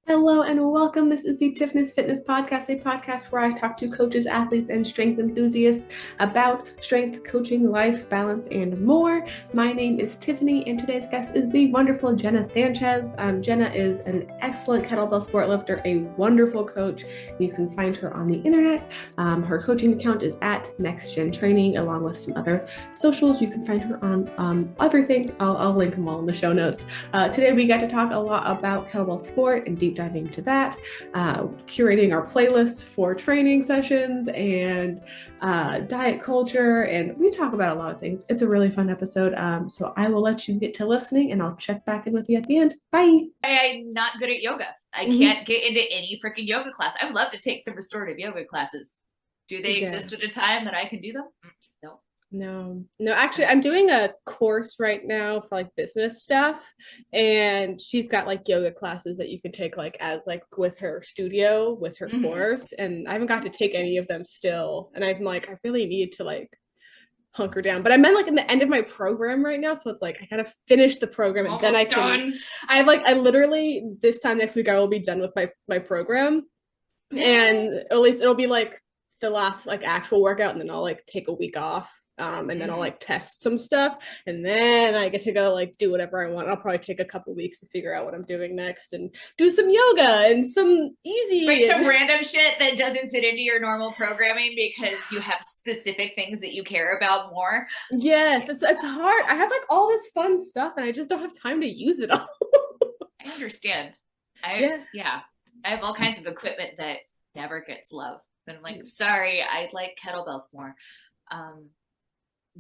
Hello and welcome. This is the Tiffany's Fitness Podcast, a podcast where I talk to coaches, athletes, and strength enthusiasts about strength, coaching, life, balance, and more. My name is Tiffany, and today's guest is the wonderful Jenna Sanchez. Jenna is an excellent kettlebell sport lifter, a wonderful coach. You can find her on the internet. Her coaching account is at Next Gen Training, along with some other socials. You can find her on everything. I'll link them all in the show notes. Today we got to talk a lot about kettlebell sport and deep diving into that, curating our playlists for training sessions and diet culture, and we talk about a lot of things. It's a really fun episode, so I will let you get to listening and I'll check back in with you at the end. Bye. I'm not good at yoga. I can't get into any freaking yoga class. I would love to take some restorative yoga classes. Do they exist at a time that I can do them? No. No, actually, I'm doing a course right now for like business stuff, and she's got like yoga classes that you can take like as like with her studio, with her course, and I haven't got to take any of them still, and I'm like, I really need to like hunker down, but I'm in like in the end of my program right now, so it's like I gotta finish the program and then I can I literally this time next week I will be done with my program, and at least it'll be like the last like actual workout, and then I'll like take a week off, and then I'll like test some stuff, and then I get to go like do whatever I want. I'll probably take a couple weeks to figure out what I'm doing next and do some yoga and some some random shit that doesn't fit into your normal programming because you have specific things that you care about more. Yes, it's hard. I have like all this fun stuff and I just don't have time to use it all. I understand. I have all kinds of equipment that never gets love. But I'm like, sorry, I like kettlebells more.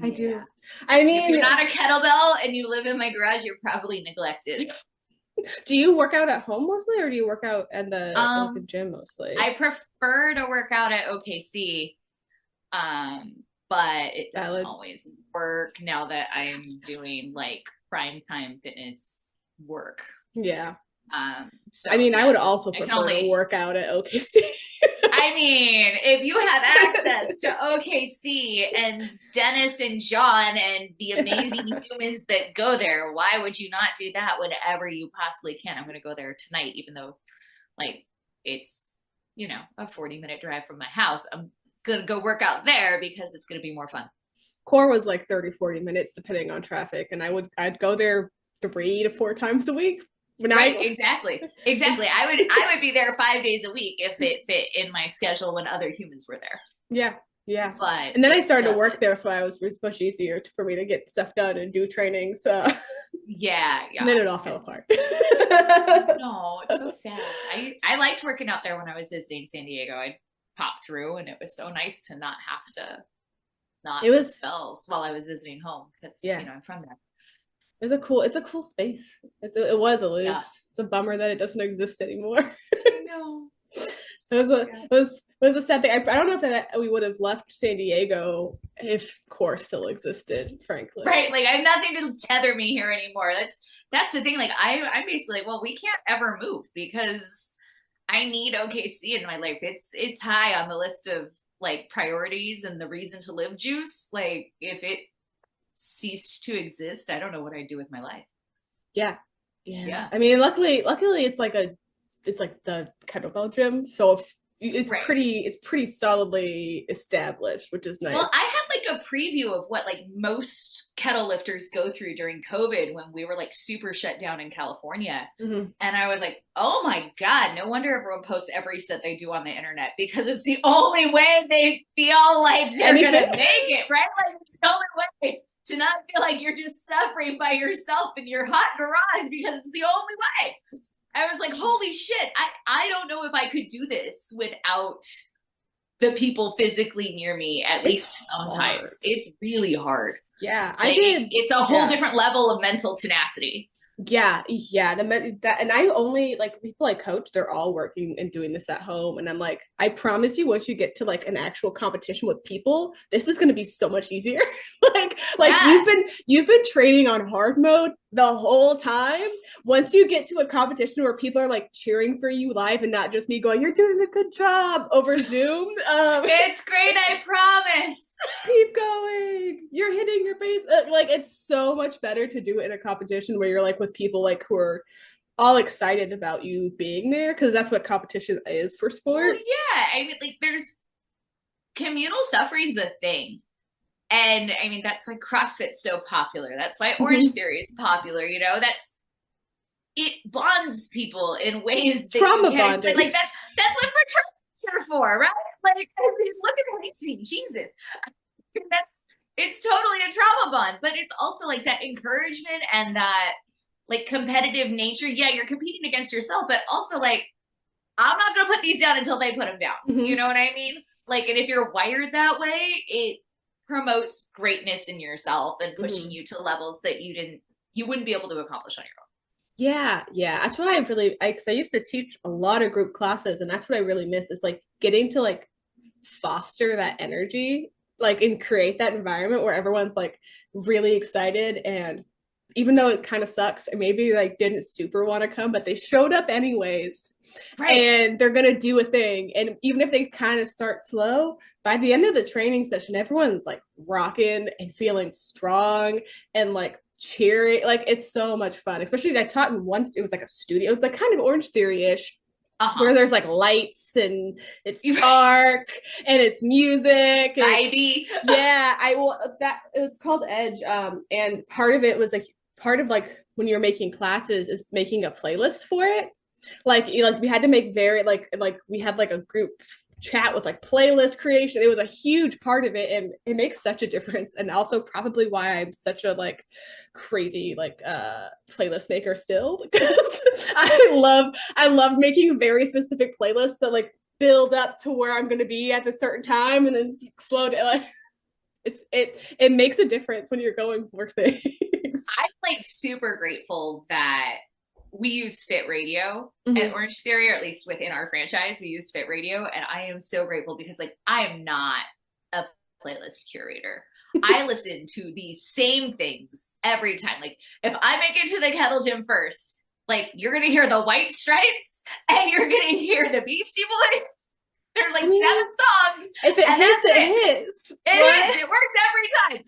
I do. I mean, if you're not a kettlebell and you live in my garage, you're probably neglected. Do you work out at home mostly, or do you work out at the gym mostly? I prefer to work out at OKC, but it doesn't always work now that I'm doing like prime time fitness work. Yeah. So I mean, I would also prefer to work out at OKC. I mean, if you have access to OKC and Dennis and John and the amazing humans that go there, why would you not do that whenever you possibly can? I'm going to go there tonight, even though like it's, a 40-minute drive from my house. I'm going to go work out there because it's going to be more fun. Core was like 30-40 minutes depending on traffic, and I'd go there 3 to 4 times a week. Exactly. I would be there 5 days a week if it fit in my schedule when other humans were there. Yeah. But and then I started to work there, so it was much easier for me to get stuff done and do training. So yeah. And then it all fell apart. No, it's so sad. I liked working out there when I was visiting San Diego. I'd pop through, and it was so nice to not have to miss bells while I was visiting home because I'm from there. It's a cool space. It was at least. Yeah. It's a bummer that it doesn't exist anymore. I know. It was a sad thing. I don't know if that we would have left San Diego if Core still existed, frankly. Right. Like I have nothing to tether me here anymore. That's the thing. Like I'm basically like, well, we can't ever move because I need OKC in my life. It's high on the list of like priorities and the reason to live juice. Like if it ceased to exist, I don't know what I'd do with my life. Yeah. I mean, luckily it's like the kettlebell gym, so it's pretty solidly established, which is nice. Well, I had like a preview of what like most kettle lifters go through during COVID when we were like super shut down in California. And I was like, oh my God, no wonder everyone posts every set they do on the internet because it's the only way they feel like they're gonna make it, right? Like it's the only way to not feel like you're just suffering by yourself in your hot garage because it's the only way. I was like, holy shit, I don't know if I could do this without the people physically near me, at least sometimes. It's really hard. Yeah, I did. It's a whole different level of mental tenacity. Yeah. And I only like people I coach, they're all working and doing this at home. And I'm like, I promise you, once you get to like an actual competition with people, this is going to be so much easier. You've been training on hard mode the whole time. Once you get to a competition where people are like cheering for you live and not just me going, you're doing a good job over Zoom. It's great. I promise. Keep going. You're hitting your base. Like it's so much better to do it in a competition where you're like with people like who are all excited about you being there because that's what competition is for sport. Well, yeah. I mean, like, there's communal suffering's a thing. And I mean, that's why CrossFit's so popular. That's why Orange Theory is popular. You know, it bonds people in ways that trauma you can't bonding. explain. Like that's what we're are for, right? Like, I mean, look at Lacey, Jesus. It's totally a trauma bond, but it's also like that encouragement and that like competitive nature. Yeah, you're competing against yourself, but also like, I'm not gonna put these down until they put them down. You know what I mean? Like, and if you're wired that way, it promotes greatness in yourself and pushing you to levels that you wouldn't be able to accomplish on your own. Yeah. That's what because I used to teach a lot of group classes, and that's what I really miss is like getting to like foster that energy, like, and create that environment where everyone's like really excited, and even though it kind of sucks and maybe like didn't super want to come, but they showed up anyways. Right. And they're gonna do a thing. And even if they kind of start slow, by the end of the training session, everyone's like rocking and feeling strong and like cheering. Like, it's so much fun. Especially I taught in once, it was like a studio. It was like kind of Orange Theory-ish. Where there's like lights and it's dark and it's music. Vibey. Yeah, it was called Edge. And part of it was like part of like when you're making classes is making a playlist for it. Like we had to make we had like a group chat with like playlist creation. It was a huge part of it, and it makes such a difference. And also probably why I'm such a like crazy like playlist maker still, because I love making very specific playlists that like build up to where I'm going to be at a certain time and then slow down. Like, it makes a difference when you're going for things. I'm like super grateful that we use Fit Radio at Orange Theory, or at least within our franchise, we use Fit Radio. And I am so grateful because like, I am not a playlist curator. I listen to the same things every time. Like, if I make it to the kettle gym first, like, you're going to hear the White Stripes and you're going to hear the Beastie Boys. There's like 7 songs. If it hits, it hits. It works every time.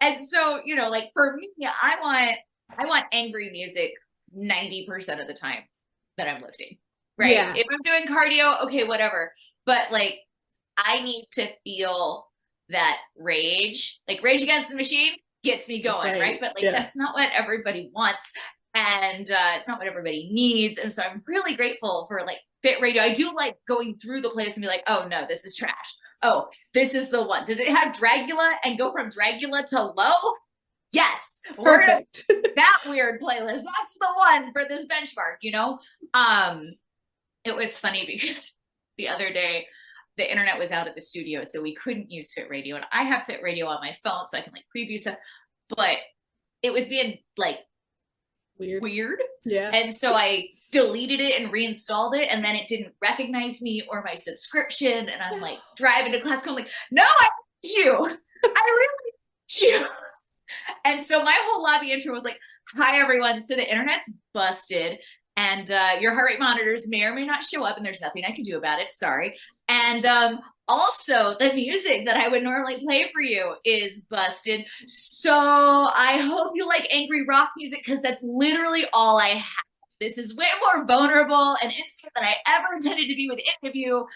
And so, you know, like for me, I want angry music 90% of the time that I'm lifting, right? Yeah. If I'm doing cardio, okay, whatever. But like, I need to feel that rage, like Rage Against the Machine gets me going, right? But like, that's not what everybody wants. And it's not what everybody needs. And so I'm really grateful for like Fit Radio. I do like going through the place and be like, oh no, this is trash. Oh, this is the one. Does it have Dragula and go from Dragula to low? Yes. Perfect. That weird playlist. That's the one for this benchmark, you know? It was funny because the other day the internet was out at the studio, so we couldn't use Fit Radio. And I have Fit Radio on my phone so I can like preview stuff, but it was being like weird. Yeah. And so I deleted it and reinstalled it, and then it didn't recognize me or my subscription. And I'm like driving to class, I'm like, no, I need you. I really need you. And so my whole lobby intro was like, hi, everyone. So the internet's busted and your heart rate monitors may or may not show up and there's nothing I can do about it. Sorry. And also the music that I would normally play for you is busted. So I hope you like angry rock music because that's literally all I have. This is way more vulnerable and intimate than I ever intended to be with any of you.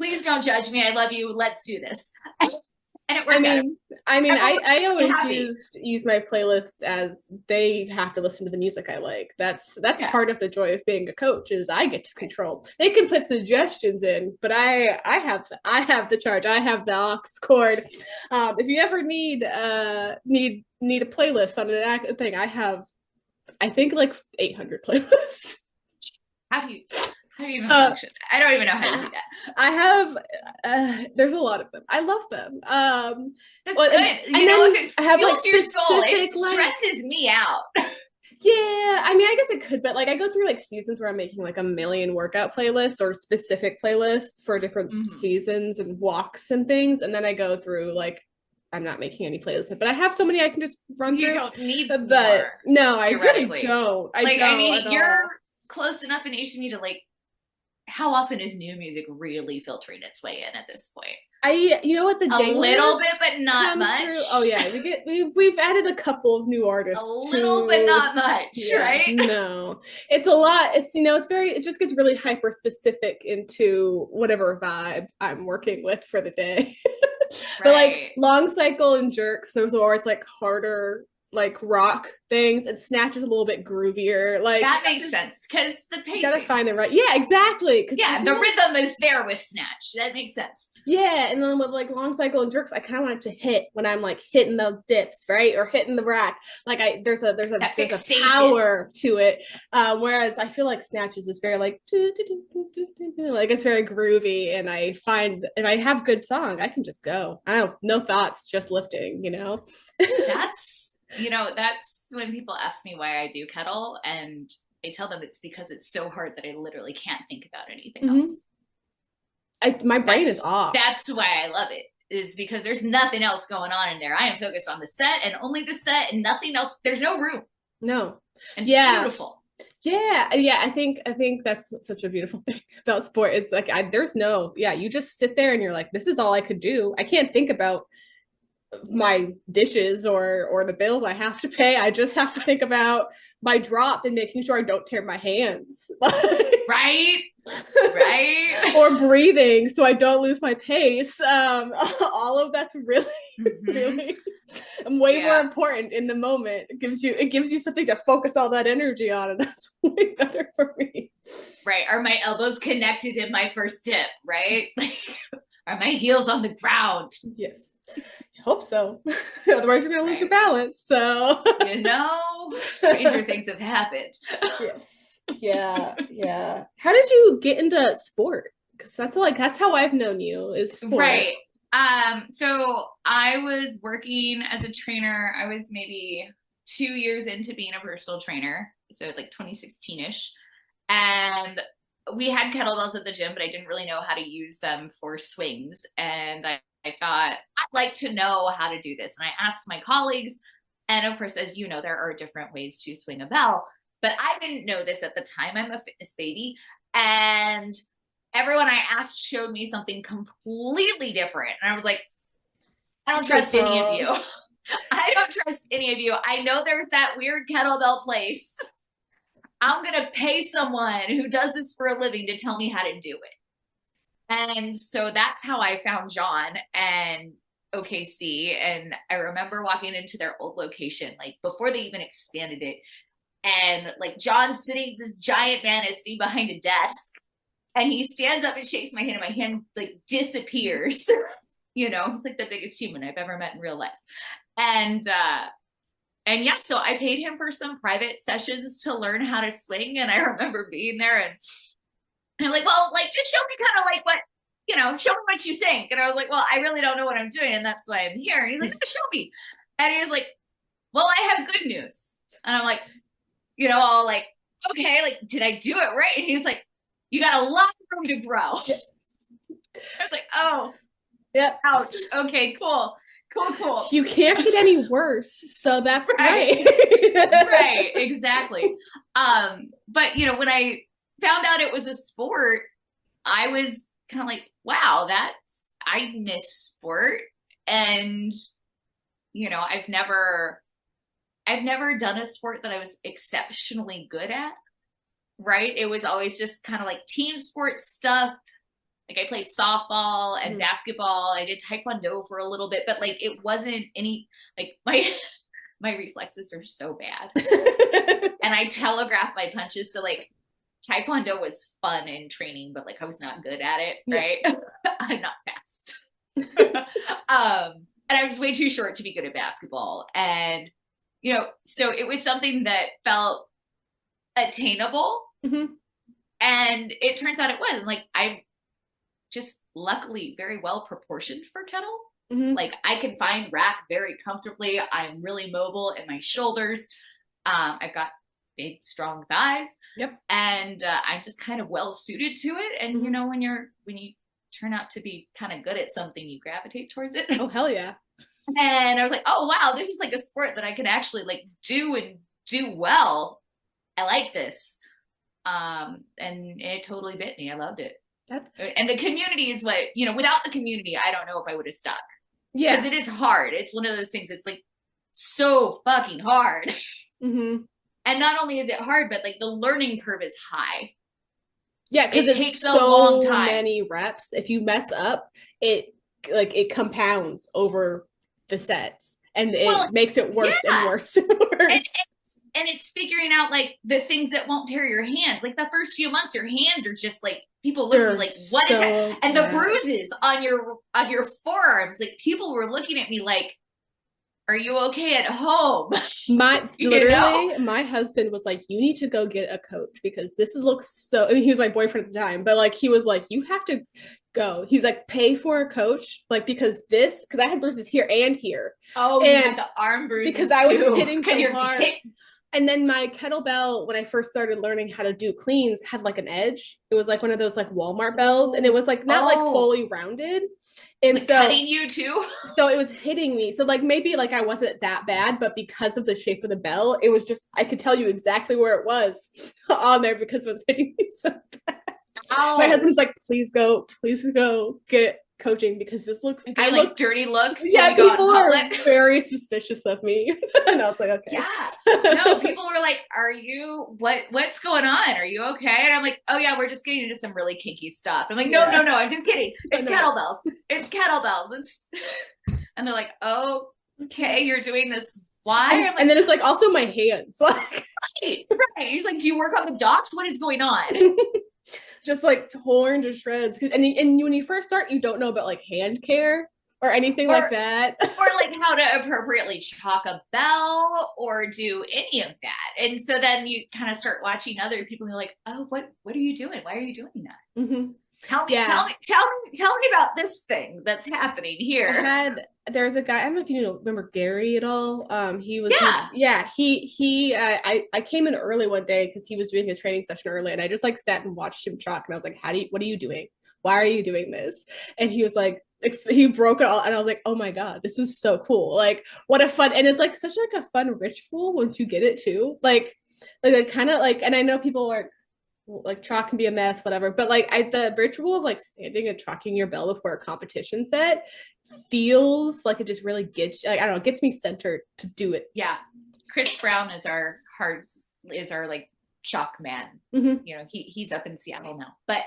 Please don't judge me. I love you. Let's do this. And it worked out. I always use my playlists as they have to listen to the music I like. That's part of the joy of being a coach is I get to control. They can put suggestions in, but I have the charge. I have the aux cord. If you ever need a playlist on an thing, I think like 800 playlists. How do you even function? I don't even know how to do that. I have, there's a lot of them. I love them. That's good. I know if it feels your soul, it stresses me out. Yeah, I mean, I guess it could, but like I go through like seasons where I'm making like a million workout playlists or specific playlists for different seasons and walks and things. And then I go through like, I'm not making any playlists, but I have so many I can just run through. You don't need but more. No, I really don't. I mean, you're close enough in age to me to like how often is new music really filtering its way in at this point? You know what, the a little bit, but not much. Through. Oh yeah, we've added a couple of new artists. A little, but not much, right? No, it's a lot. It's it just gets really hyper specific into whatever vibe I'm working with for the day. But like long cycle and jerks, those are always like harder, like rock things, and Snatch is a little bit groovier. Like that makes sense because the pacing. You gotta find the right. Yeah, exactly. Yeah, the rhythm is there with Snatch. That makes sense. Yeah, and then with like long cycle and jerks, I kind of want it to hit when I'm like hitting the dips, right, or hitting the rack. Like there's a power to it. Whereas I feel like Snatch is just very like like it's very groovy, and I find if I have good song, I can just go. I don't no thoughts, just lifting. That's when people ask me why I do kettle, and I tell them it's because it's so hard that I literally can't think about anything else. My brain is off. That's why I love it, is because there's nothing else going on in there. I am focused on the set and only the set and nothing else. There's no room. No. And it's beautiful. Yeah. I think that's such a beautiful thing about sport. It's like you just sit there and you're like, this is all I could do. I can't think about my dishes or the bills I have to pay. I just have to think about my drop and making sure I don't tear my hands. Right. Or breathing so I don't lose my pace. All of that's really, really way more important in the moment. It gives you something to focus all that energy on, and that's way better for me. Right. Are my elbows connected in my first dip, right? Are my heels on the ground? Yes. Hope so. Otherwise you're going to lose your balance. So stranger things have happened. Yes. Yeah. How did you get into sport? Because that's how I've known you, is sport. Right. So I was working as a trainer. I was maybe 2 years into being a personal trainer, so like 2016ish, and we had kettlebells at the gym, but I didn't really know how to use them for swings, and I thought, I'd like to know how to do this. And I asked my colleagues, and of course, as you know, there are different ways to swing a bell, but I didn't know this at the time. I'm a fitness baby, and everyone I asked showed me something completely different. And I was like, I don't trust any of you. I don't trust any of you. I know there's that weird kettlebell place. I'm going to pay someone who does this for a living to tell me how to do it. And so that's how I found John and OKC. And I remember walking into their old location, like before they even expanded it. And like John's sitting, this giant man is sitting behind a desk, and he stands up and shakes my hand, and my hand like disappears. It's like the biggest human I've ever met in real life. And yeah, so I paid him for some private sessions to learn how to swing. And I remember being there and I'm like, well, like, just show me kind of like what, show me what you think. And I was like, well, I really don't know what I'm doing, and that's why I'm here. And he's like, no, show me. And he was like, well, I have good news. And I'm like, all like, okay, like, did I do it right? And he's like, you got a lot of room to grow. Yeah. I was like, oh, yeah, ouch. Okay, cool. You can't get any worse, so that's right. Right, exactly. But when I found out it was a sport, I was kind of like, wow, I miss sport. And I've never done a sport that I was exceptionally good at. Right. It was always just kind of like team sports stuff. Like I played softball and basketball. I did taekwondo for a little bit, but like it wasn't any, like my reflexes are so bad. And I telegraph my punches. So like taekwondo was fun in training, but like I was not good at it. Right. Yeah. I'm not fast. And I was way too short to be good at basketball. And, so it was something that felt attainable. Mm-hmm. And it turns out it was. Like I'm just luckily very well proportioned for kettle. Mm-hmm. Like I can find rack very comfortably. I'm really mobile in my shoulders. I've got big, strong thighs. Yep. And I'm just kind of well suited to it. And mm-hmm. When you turn out to be kind of good at something, you gravitate towards it. Oh, hell yeah. And I was like, oh wow, this is like a sport that I can actually like do and do well. I like this. And it totally bit me. I loved it. And the community is what, without the community, I don't know if I would have stuck. Yeah. Because it is hard. It's one of those things. It's like so fucking hard. Mm-hmm. And not only is it hard, but like the learning curve is high. Yeah, because it takes so a long time. Many reps. If you mess up, it compounds over the sets, and it makes it worse and worse and worse. And it's figuring out like the things that won't tear your hands. Like the first few months, your hands are just like, people look at me like, what is that? And the bruises on your forearms, like people were looking at me like, are you okay at home? My husband was like, you need to go get a coach because this looks so, I mean, he was my boyfriend at the time, but like, he was like, you have to go. He's like, pay for a coach, like, because I had bruises here and here. Oh, and you had the arm bruises because I was hitting so hard. And then my kettlebell, when I first started learning how to do cleans, had like an edge. It was like one of those like Walmart bells, and it was like not like fully rounded. And like cutting you too. So it was hitting me. So like maybe like I wasn't that bad, but because of the shape of the bell, it was just, I could tell you exactly where it was on there because it was hitting me so bad. My husband's like, please go get coaching because this looks, I look dirty looks. Yeah, people are very suspicious of me. And I was like, okay. Yeah. No, people were like, what's going on? Are you okay? And I'm like, oh yeah, we're just getting into some really kinky stuff. I'm like, no, I'm just kidding. It's kettlebells. It's kettlebells. And they're like, oh, okay, you're doing this. Why? And then it's like also my hands. Like right. He's like, do you work on the docks? What is going on? Just like torn to shreds. And when you first start, you don't know about like hand care or anything like that. Or like how to appropriately chalk a bell or do any of that. And so then you kind of start watching other people and you're like, oh, what are you doing? Why are you doing that? Mm-hmm. Tell me about this thing that's happening here. There's a guy, I don't know if you remember Gary at all. He was, I came in early one day because he was doing his training session early, and I just like sat and watched him chalk, and I was like, what are you doing? Why are you doing this? And he was like, he broke it all, and I was like, oh my God, this is so cool. Like, what a fun, and it's like such like a fun ritual once you get it too. Like kind of like, and I know people are like chalk can be a mess, whatever, but like the ritual of like standing and chalking your bell before a competition set feels like it just really gets, like, I don't know, gets me centered to do it. Yeah. Chris Brown is our like chalk man. Mm-hmm. He's up in Seattle now, but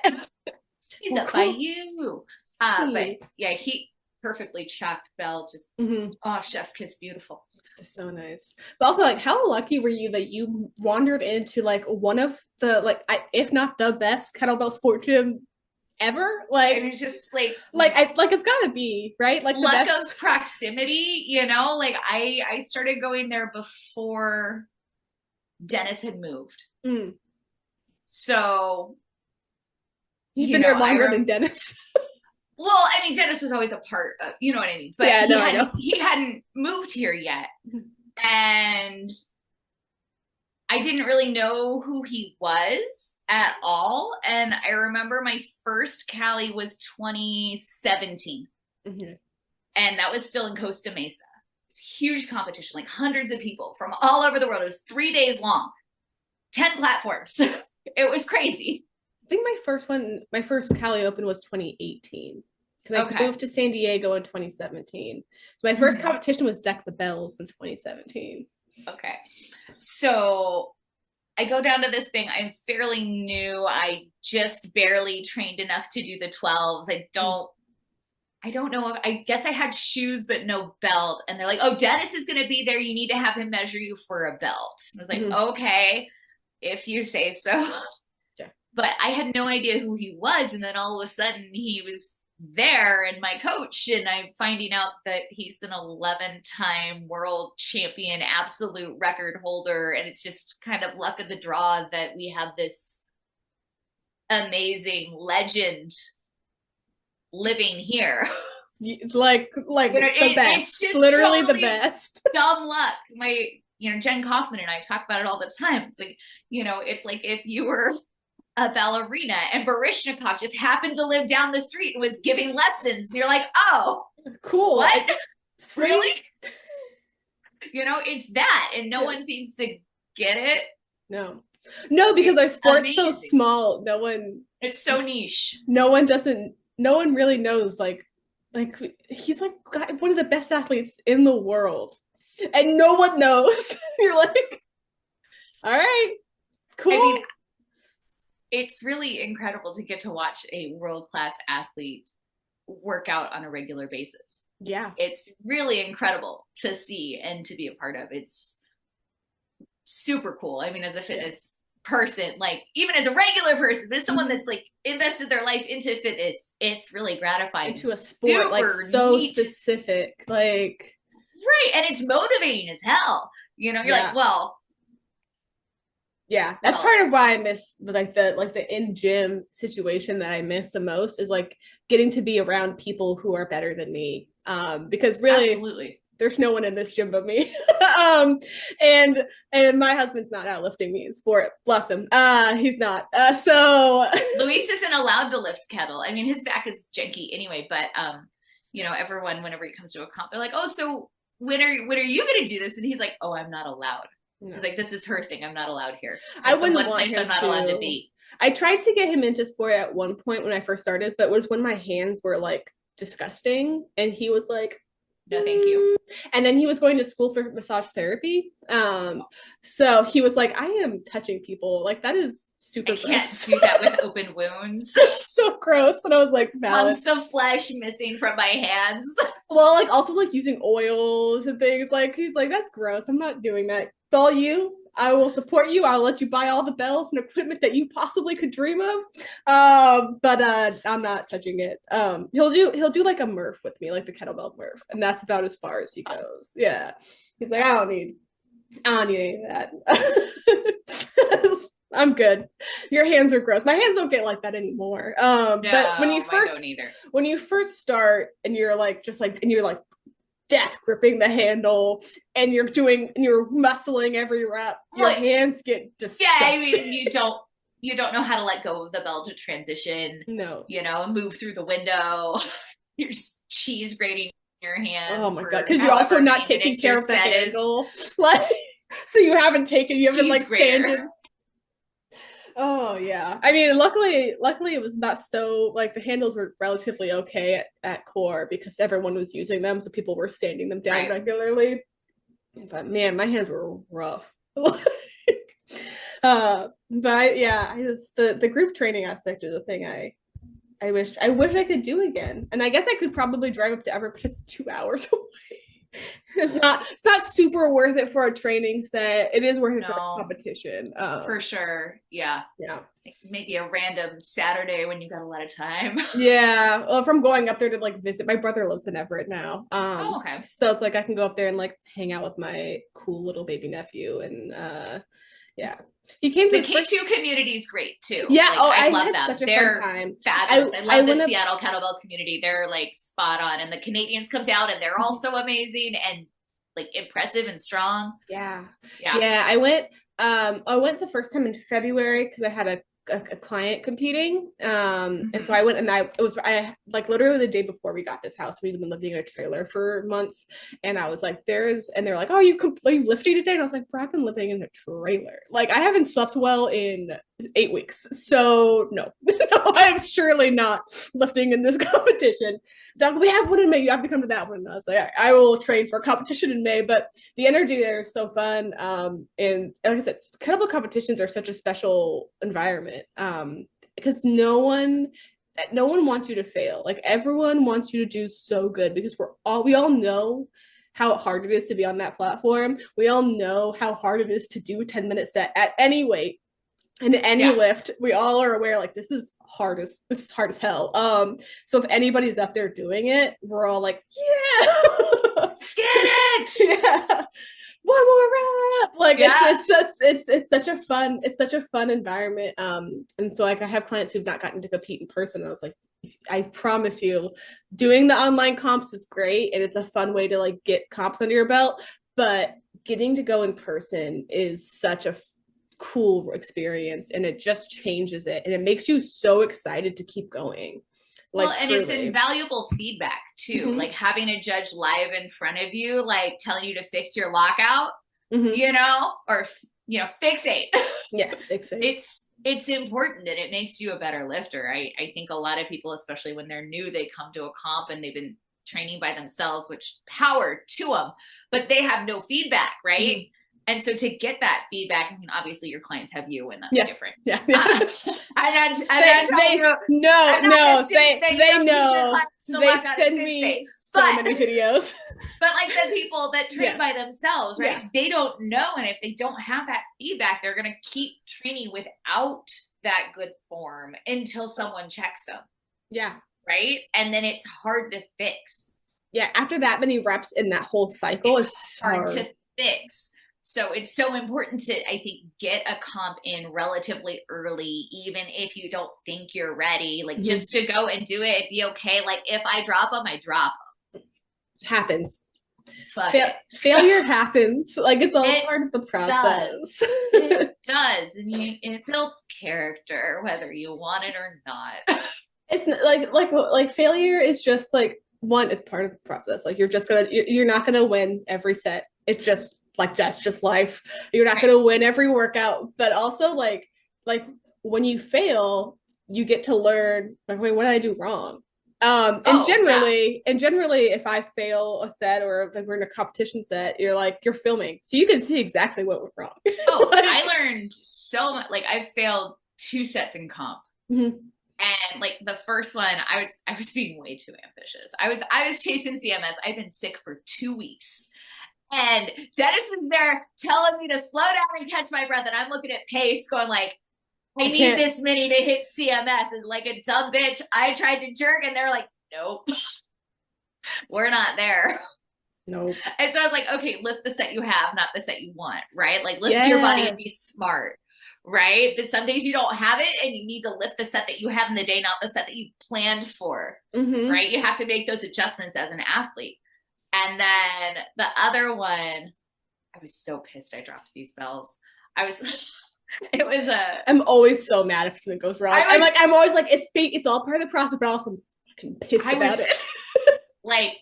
he's up by you. But yeah, he perfectly chalked bell, just chef's kiss, beautiful. It's so nice. But also, like, how lucky were you that you wandered into like one of the if not the best kettlebell sport gym ever? Like, it was just like it's gotta be right. Like luck of proximity, Like I started going there before Dennis had moved. Mm. So you've been there longer than Dennis. Well, I mean, Dennis was always a part of, you know what I mean? But yeah, he hadn't moved here yet. And I didn't really know who he was at all. And I remember my first Cali was 2017. Mm-hmm. And that was still in Costa Mesa. It was a huge competition, like hundreds of people from all over the world. It was 3 days long, 10 platforms. It was crazy. I think my first Cali Open was 2018. Because I moved to San Diego in 2017. So my first competition was Deck the Bells in 2017. Okay. So I go down to this thing. I'm fairly new. I just barely trained enough to do the 12s. I don't know. I guess I had shoes, but no belt. And they're like, oh, Dennis is going to be there. You need to have him measure you for a belt. And I was like, okay, if you say so. Yeah. But I had no idea who he was. And then all of a sudden he was there and my coach, and I'm finding out that he's an 11-time world champion, absolute record holder. And it's just kind of luck of the draw that we have this amazing legend living here. Like the best. It's just literally totally the best. Dumb luck. My, Jen Kaufman and I talk about it all the time. It's like, it's like if you were a ballerina and Baryshnikov just happened to live down the street and was giving lessons. And you're like, oh, cool. What? Really? It's that. And no one seems to get it. No. No, because our It's sport's so amazing. small. It's so niche. No one really knows like he's like one of the best athletes in the world. And no one knows. You're like, all right, I cool. mean, it's really incredible to get to watch a world-class athlete work out on a regular basis. Yeah. It's really incredible to see and to be a part of. It's super cool. I mean, as a fitness person, like even as a regular person, but as someone that's like invested their life into fitness, it's really gratifying. Into a sport super like so neat. specific. Like Right. And it's motivating as hell. You know, you're like, well, yeah, that's part of why I miss the in gym situation that I miss the most is like getting to be around people who are better than me. Because really absolutely. There's no one in this gym but me. And my husband's not out lifting me in sport. Bless him. He's not. So Luis isn't allowed to lift kettle. I mean, his back is janky anyway, but you know, everyone whenever he comes to a comp, they're like, "Oh, so when are you going to do this?" And he's like, "Oh, I'm not allowed." No. He's like, "This is her thing. I'm not allowed here." Like, I wouldn't want him I'm not allowed to be. I tried to get him into sport at one point when I first started, but it was when my hands were like disgusting, and he was like, no, thank you. And then he was going to school for massage therapy. So he was like, I am touching people. Like, that is super gross. I can't do that with open wounds. So gross. And I was like, valid. Lumps of flesh missing from my hands. Well, like also like using oils and things. Like, he's like, that's gross. I'm not doing that. It's all you. I will support you. I'll let you buy all the bells and equipment that you possibly could dream of. But I'm not touching it. He'll do like a Murph with me, like the kettlebell Murph, and that's about as far as he goes. Yeah. He's like, I don't need any of that. I'm good. Your hands are gross. My hands don't get like that anymore. No, but when you first start and you're like death gripping the handle and you're muscling every rep, your hands get disgusting. Yeah, I mean, you don't know how to let go of the bell to transition. No. You know, move through the window. You're cheese grating your hand. Oh my god, because you're also not taking care of the handle. Like, so you haven't like sanded. Oh yeah. I mean, luckily it was not so like the handles were relatively okay at core because everyone was using them, so people were sanding them down regularly. But man, my hands were rough. But yeah, the group training aspect is a thing I wish I could do again. And I guess I could probably drive up to Everett, but it's 2 hours away. It's not super worth it for a training set. It is worth it for a competition. For sure. Yeah. Yeah. Maybe a random Saturday when you got a lot of time. Yeah. Well, if I'm going up there to like visit, my brother lives in Everett now. Okay. So it's like I can go up there and like hang out with my cool little baby nephew and yeah. He came to the K2 community is great too. Yeah, like, I love them. They're time. Fabulous. I love the Seattle kettlebell community. They're like spot on, and the Canadians come down and they're all so amazing and like impressive and strong. Yeah. I went the first time in February because I had a client competing. And so I went and I like literally the day before we got this house, we'd been living in a trailer for months. And I was like, they're like, oh, are you lifting today? And I was like, bro, I've been living in a trailer. Like I haven't slept well in 8 weeks. So no, I'm surely not lifting in this competition. Doug, we have one in May. You have to come to that one. And I was like, I will train for a competition in May, but the energy there is so fun. And like I said, kettlebell competitions are such a special environment because no one wants you to fail. Like everyone wants you to do so good because we all know how hard it is to be on that platform. We all know how hard it is to do a 10-minute set at any weight. And any lift, we all are aware like this is hard as hell. So if anybody's up there doing it, we're all like, yeah, get it, yeah, one more rep. Like it's such a fun environment. And so like I have clients who've not gotten to compete in person. And I was like, I promise you, doing the online comps is great, and it's a fun way to like get comps under your belt. But getting to go in person is such a cool experience, and it just changes it, and it makes you so excited to keep going. Like, well, and truly. It's invaluable feedback too, like having a judge live in front of you, like telling you to fix your lockout, you know, or fixate. Yeah, fixate. It's important, and it makes you a better lifter. I think a lot of people, especially when they're new, they come to a comp and they've been training by themselves, which power to them, but they have no feedback, right? Mm-hmm. And so to get that feedback, I mean, obviously your clients have you, and that's different. Yeah. They know. They send me so many videos. But like the people that train by themselves, right? They don't know. And if they don't have that feedback, they're going to keep training without that good form until someone checks them. Yeah. Right. And then it's hard to fix. Yeah. After that many reps in that whole cycle, it's hard to fix. So it's so important to, I think, get a comp in relatively early, even if you don't think you're ready, like just to go and do it, be okay. Like if I drop them, I drop them. It happens. Failure happens. Like it's all part of the process. It does. And it builds character, whether you want it or not. It's like failure is just like it's part of the process. Like you're not gonna win every set. It's just like that's just life. You're not gonna win every workout, but also like when you fail, you get to learn like, wait, what did I do wrong? And generally, if I fail a set or like we're in a competition set, you're filming, so you can see exactly what went wrong. I learned so much. Like I failed 2 sets in comp. Mm-hmm. And like the first one, I was being way too ambitious. I was chasing CMS. I've been sick for 2 weeks. And Dennis is there telling me to slow down and catch my breath. And I'm looking at pace going like, I need this many to hit CMS. And like a dumb bitch, I tried to jerk and they're like, nope, we're not there. Nope. And so I was like, okay, lift the set you have, not the set you want, right? Like lift your body and be smart, right? But some days you don't have it and you need to lift the set that you have in the day, not the set that you planned for, right? You have to make those adjustments as an athlete. And then the other one, I was so pissed I dropped these bells. I'm always so mad if something goes wrong. I'm always like, it's all part of the process, but also I'm fucking pissed about it. Like,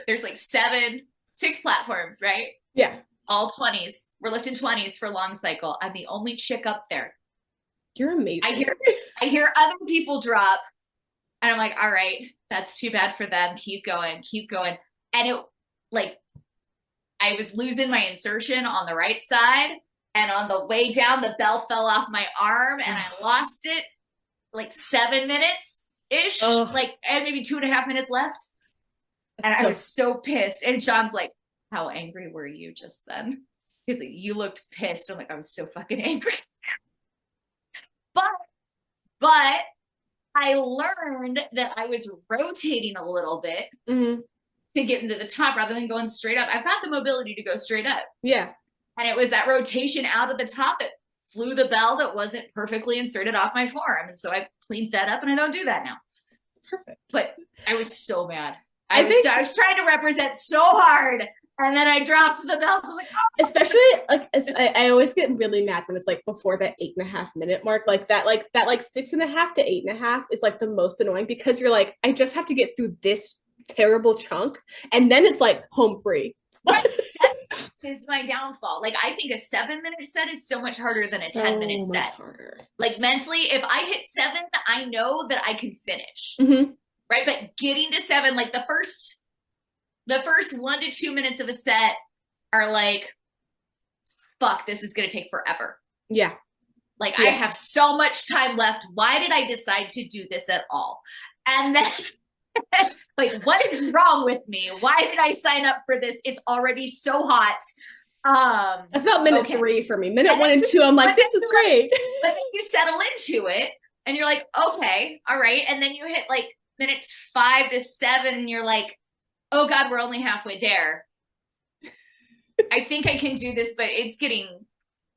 there's like 6 platforms, right? Yeah. All 20s. We're lifting 20s for long cycle. I'm the only chick up there. You're amazing. I hear other people drop, and I'm like, all right, that's too bad for them. Keep going. And it, like, I was losing my insertion on the right side, and on the way down, the bell fell off my arm, and I lost it like 7 minutes-ish, like, and maybe 2.5 minutes left. And I was so pissed. And John's like, how angry were you just then? He's like, you looked pissed. I'm like, I was so fucking angry. But I learned that I was rotating a little bit to get into the top rather than going straight up. I've got the mobility to go straight up. Yeah. And it was that rotation out of the top that flew the bell that wasn't perfectly inserted off my forearm. And so I cleaned that up, and I don't do that now. Perfect. But I was so mad. I was trying to represent so hard. And then I dropped the belt. I was like, oh. Especially like I always get really mad when it's like before that 8.5 minute mark, like that 6.5 to 8.5 is like the most annoying, because you're like, I just have to get through this terrible chunk, and then it's like home free. Is my downfall. Like I think a 7-minute set is so much harder than a 10-minute set. Harder. Like mentally, if I hit 7, I know that I can finish. Right, but getting to 7, like the first 1 to 2 minutes of a set are like, fuck, this is going to take forever. Yeah. Like, I have so much time left. Why did I decide to do this at all? And then, like, what is wrong with me? Why did I sign up for this? It's already so hot. That's about minute 3 for me. Minute 1 and 2, I'm like, this is great. But then you settle into it, and you're like, okay, all right. And then you hit, like, minutes 5 to 7, and you're like, oh God, we're only halfway there. I think I can do this, but it's getting,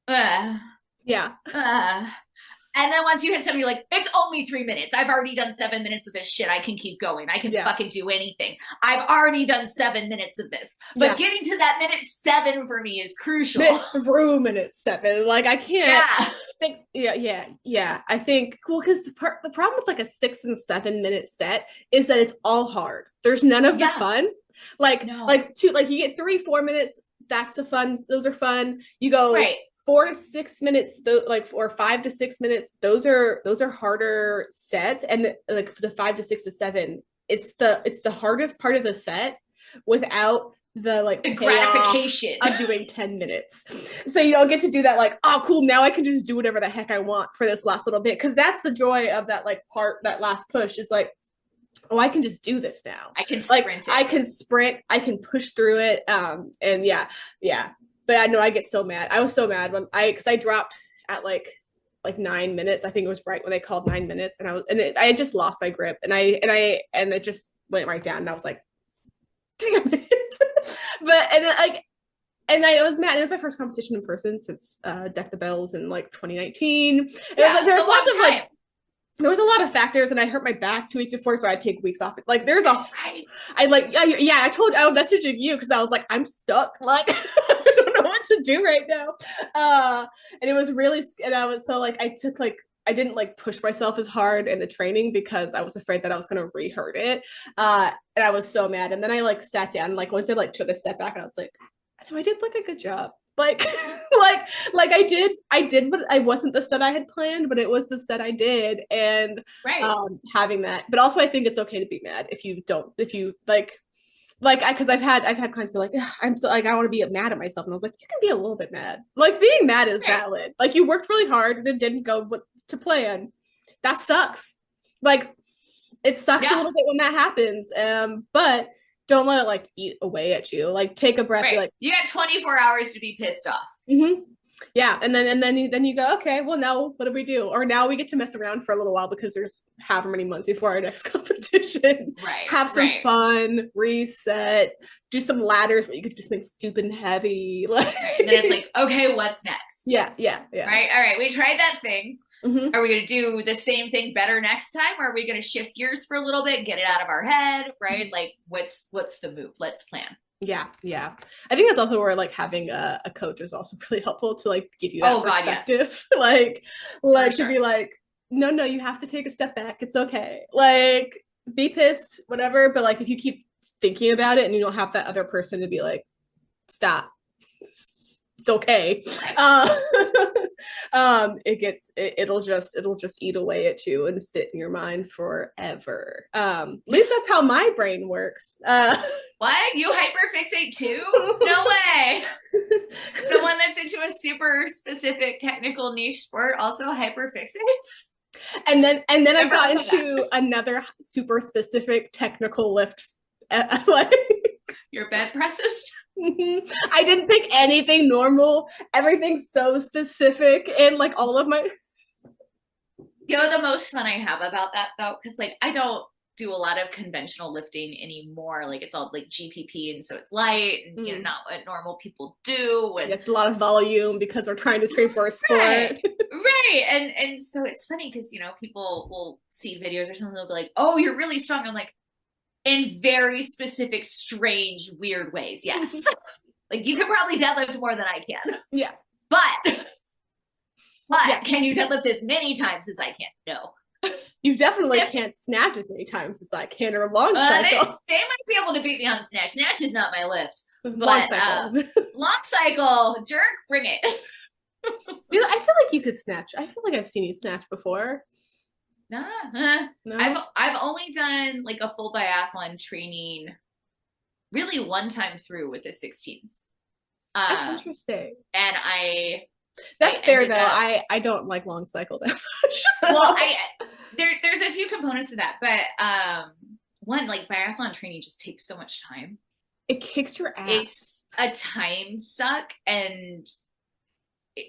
yeah. And then once you hit 7, you're like, it's only 3 minutes. I've already done 7 minutes of this shit. I can keep going. I can fucking do anything. I've already done 7 minutes of this. But getting to that minute 7 for me is crucial. Through minute 7. Like I can't. Yeah. I think because the problem with like a 6 and 7 minute set is that it's all hard. There's none of the fun. Like you get 3-4 minutes that's the fun. Those are fun. You go right. 4 to 6 minutes, or 5 to 6 minutes. Those are harder sets. And like the 5 to 6 to 7, it's the hardest part of the set without the like the gratification of doing 10 minutes. So you don't get to do that like, oh cool, now I can just do whatever the heck I want for this last little bit. Because that's the joy of that like part, that last push is like, oh, I can just do this now. I can like sprint I can sprint, I can push through it. And yeah. But I know I get so mad. I was so mad when because I dropped at like 9 minutes. I think it was right when they called 9 minutes, and I had just lost my grip, and it just went right down, and I was like, damn it. And I was mad. It was my first competition in person since Deck the Bells in like 2019. Yeah, there's lots of like, there was a lot of factors, and I hurt my back 2 weeks before, so I'd take weeks off. Like there's right. I was messaging you because I was like, I'm stuck. Like I don't know what to do right now. And it was really, and I was so like, I didn't like push myself as hard in the training because I was afraid that I was going to re-hurt it. And I was so mad. And then I like sat down, like once I like took a step back, and I was like, I did like a good job. Like, like I did, but I wasn't the set I had planned, but it was the set I did. And having that, but also I think it's okay to be mad if you because I've had clients be like, I'm so like, I want to be mad at myself. And I was like, you can be a little bit mad. Like being mad is valid. Like you worked really hard and it didn't go to plan. That sucks. Like it sucks a little bit when that happens. But don't let it like eat away at you. Like take a breath. Right. Like you got 24 hours to be pissed off. Mm-hmm. Yeah, and then you go, okay, well now what do we do? Or now we get to mess around for a little while because there's however many months before our next competition. Right. Have some fun, reset, do some ladders where you could just make stupid and heavy. Like and then it's like, okay, what's next? Yeah. Right. All right. We tried that thing. Mm-hmm. Are we going to do the same thing better next time? Or are we going to shift gears for a little bit, get it out of our head? Right. Mm-hmm. Like what's the move? Let's plan. Yeah. I think that's also where like having a coach is also really helpful to like give you that perspective. God, yes. like to be like, no, you have to take a step back. It's okay. Like be pissed, whatever. But like if you keep thinking about it and you don't have that other person to be like, stop. It's okay. It'll just eat away at you and sit in your mind forever. At least that's how my brain works. What? You hyperfixate too? No way. Someone that's into a super specific technical niche sport also hyperfixates? And then I got into another super specific technical lift, like your bed presses. I didn't pick anything normal. Everything's so specific, and like all of my. You know the most fun I have about that though, because like I don't do a lot of conventional lifting anymore. Like it's all like GPP, and so it's light, and you know not what normal people do. And it's a lot of volume because we're trying to train for a sport. Right. And so it's funny because you know people will see videos or something. They'll be like, "Oh, you're really strong." I'm like, in very specific, strange, weird ways. Yes. Like you can probably deadlift more than I can. Yeah. But can you deadlift as many times as I can? No. You definitely can't snatch as many times as I can, or long cycle. They might be able to beat me on snatch. Snatch is not my lift. Long cycle. Long cycle, jerk, bring it. You know, I feel like you could snatch. I feel like I've seen you snatch before. No. I've only done like a full biathlon training really one time through with the 16s. That's interesting. And that's fair though. I don't like long cycle that much. Well, there's a few components to that, but one, like biathlon training just takes so much time. It kicks your ass. It's a time suck, and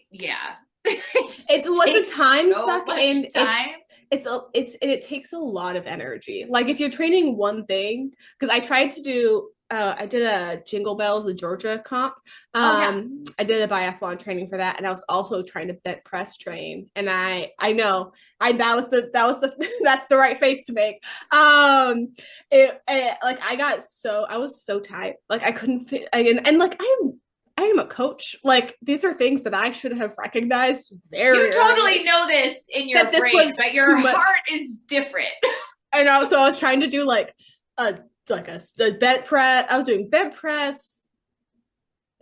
yeah. It's what's a time suck, and time. It takes a lot of energy. Like if you're training one thing, because I tried to do I did a Jingle Bells, the Georgia comp. I did a biathlon training for that, and I was also trying to bench press train. And I know that's the right face to make. Like I was so tight, like I couldn't fit. And like I am a coach. Like these are things that I should have recognized very early. You totally know this in your brain, but your heart is different. And also I was trying to do like a bench press. I was doing bench press,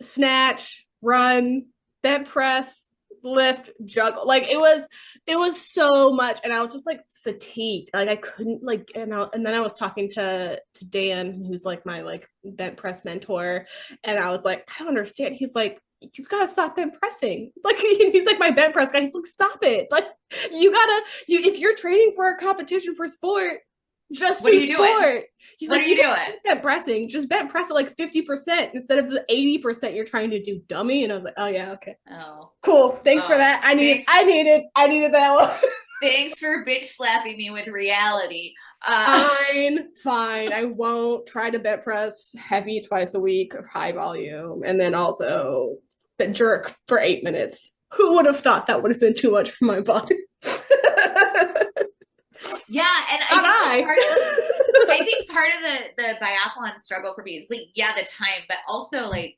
snatch, run, bent press, lift, juggle. Like it was so much, and I was just like fatigued. Like I couldn't like, and then I was talking to Dan, who's like my like bent press mentor, and I was like, I don't understand. He's like, you gotta stop bent pressing. Like he's like my bent press guy. He's like, stop it. Like you if you're training for a competition for sport, just what do are you sport. doing? He's what like, are you doing? Bent pressing, just bent press at like 50% instead of the 80% you're trying to do, dummy. And I was like, oh yeah, okay. Oh. Cool. Thanks for that. I needed that one. Thanks for bitch slapping me with reality. Fine. I won't try to bent press heavy twice a week of high volume. And then also the jerk for 8 minutes. Who would have thought that would have been too much for my body? Yeah, and I think part of the biathlon struggle for me is like, yeah, the time, but also like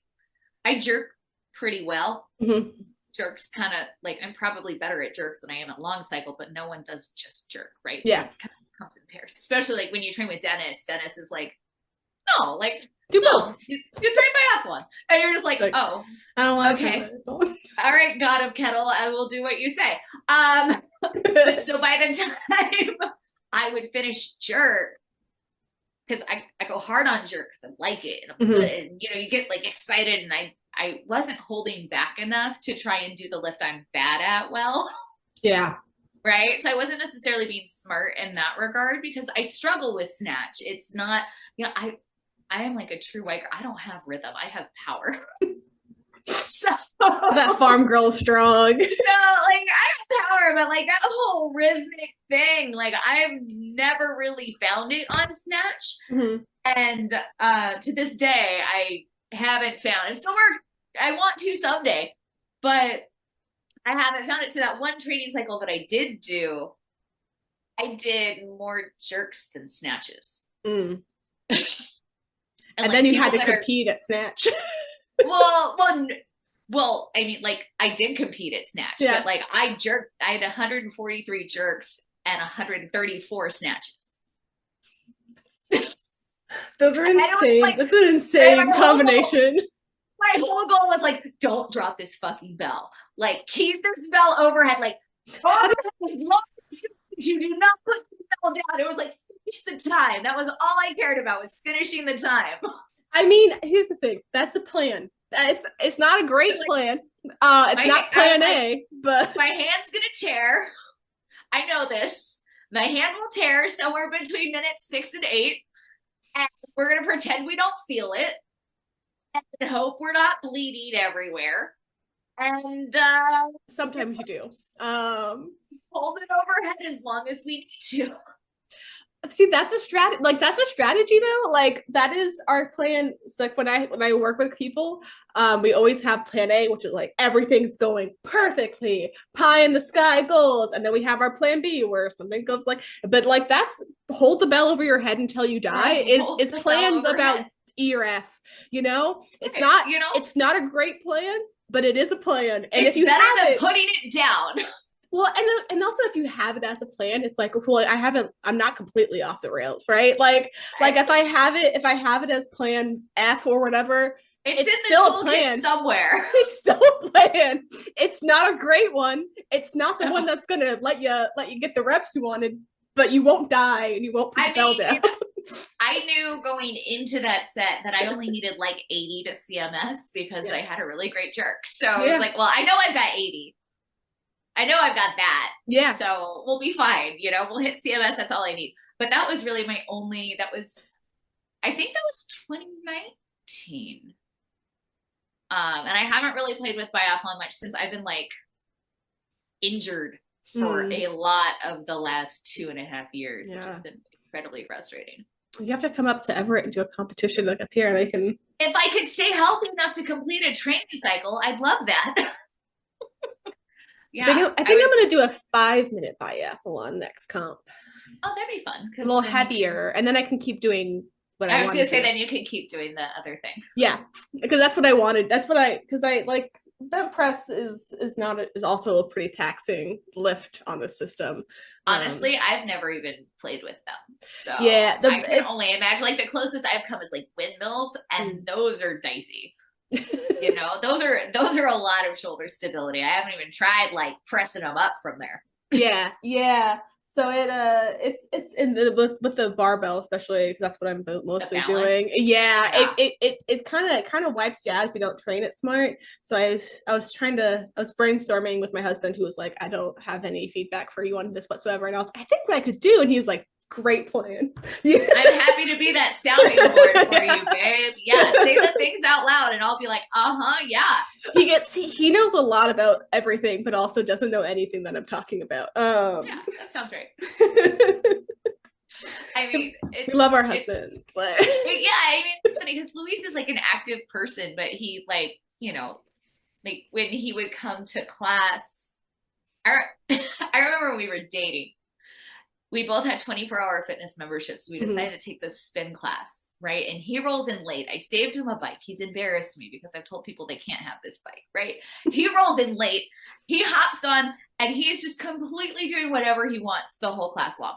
I jerk pretty well. Mm-hmm. Jerk's kind of like, I'm probably better at jerk than I am at long cycle, but no one does just jerk, right? Yeah. It kind of comes in pairs, especially like when you train with Dennis. Dennis is like, no, like do both. You train biathlon, and you're just like, oh, I don't want okay, all right, God of Kettle, I will do what you say. So by the time I would finish jerk, because I go hard on jerk because I like it, and I'm good, and you get like excited, and I wasn't holding back enough to try and do the lift I'm bad at well. Yeah. Right. So I wasn't necessarily being smart in that regard because I struggle with snatch. It's not, I am like a true white girl. I don't have rhythm. I have power. So that farm girl is strong. So like I have power, but like that whole rhythmic thing, like I've never really found it on snatch. Mm-hmm. And to this day, I haven't found it. So I want to someday, but I haven't found it. So that one training cycle that I did do, I did more jerks than snatches. Mm. and like then you had to compete at snatch. Well, I mean, like I did compete at snatch, but like I had 143 jerks and 134 snatches. Those are insane. Like, that's an insane combination. My whole goal was like, don't drop this fucking bell. Like, keep this bell overhead. Like, as long as you do not put the bell down. It was like, finish the time. That was all I cared about, was finishing the time. I mean, here's the thing. That's a plan. It's not a great plan. It's not plan A, but my hand's gonna tear. I know this. My hand will tear somewhere between minutes 6 and 8. And we're gonna pretend we don't feel it. And hope we're not bleeding everywhere. And sometimes you do. Hold it overhead as long as we need to. See, that's a strategy. Like that's a strategy though. Like that is our plan. It's like when I work with people, we always have plan A, which is like everything's going perfectly, pie in the sky goals, and then we have our plan B where something goes like, but like that's hold the bell over your head until you die. Is plans about E or F? It's not. It's not a great plan, but it is a plan. And it's if you better have than it, putting it down. Well, and also if you have it as a plan, it's like, well, I'm not completely off the rails, right? Like if I have it as plan F or whatever, it's in the still a plan somewhere. It's still a plan. It's not a great one. It's not the one that's gonna let you get the reps you wanted, but you won't die and you won't put the bell down. I knew going into that set that I only needed like 80 to CMS because I had a really great jerk. So I was like, well, I know I've got 80. I know I've got that. Yeah. So we'll be fine. We'll hit CMS. That's all I need. But that was really I think that was 2019. And I haven't really played with biathlon much since I've been like injured for a lot of the last 2.5 years, which has been incredibly frustrating. You have to come up to Everett and do a competition like up here, and I can. If I could stay healthy enough to complete a training cycle, I'd love that. Yeah, I think I'm going to do a 5-minute biathlon next comp. Oh, that'd be fun. A little heavier, and then I can keep doing what I want. I was going to say, then you can keep doing the other thing. Yeah, because that's what I wanted. Because I like bent press is also a pretty taxing lift on the system. Honestly, I've never even played with them, so yeah, I can only imagine. Like the closest I've come is like windmills, and those are dicey. You know, those are a lot of shoulder stability. I haven't even tried like pressing them up from there. Yeah, yeah. So it's in the with the barbell, especially, that's what I'm mostly doing. Yeah, Yeah. it kind of wipes you out if you don't train it smart. So I was brainstorming with my husband, who was like, I don't have any feedback for you on this whatsoever, and I was like, I think what I could do, and he's like, great plan. Yeah. I'm happy to be that sounding board for you, babe. Yeah, say the things out loud and I'll be like, yeah. He knows a lot about everything, but also doesn't know anything that I'm talking about. Yeah, that sounds right. I mean, we love our husbands. Yeah, I mean, it's funny because Luis is like an active person, but he like, you know, like when he would come to class, I remember when we were dating, we both had 24-hour fitness memberships. So we decided to take this spin class, right? And he rolls in late. I saved him a bike. He's embarrassed me because I've told people they can't have this bike, right? He rolled in late. He hops on and he's just completely doing whatever he wants the whole class long,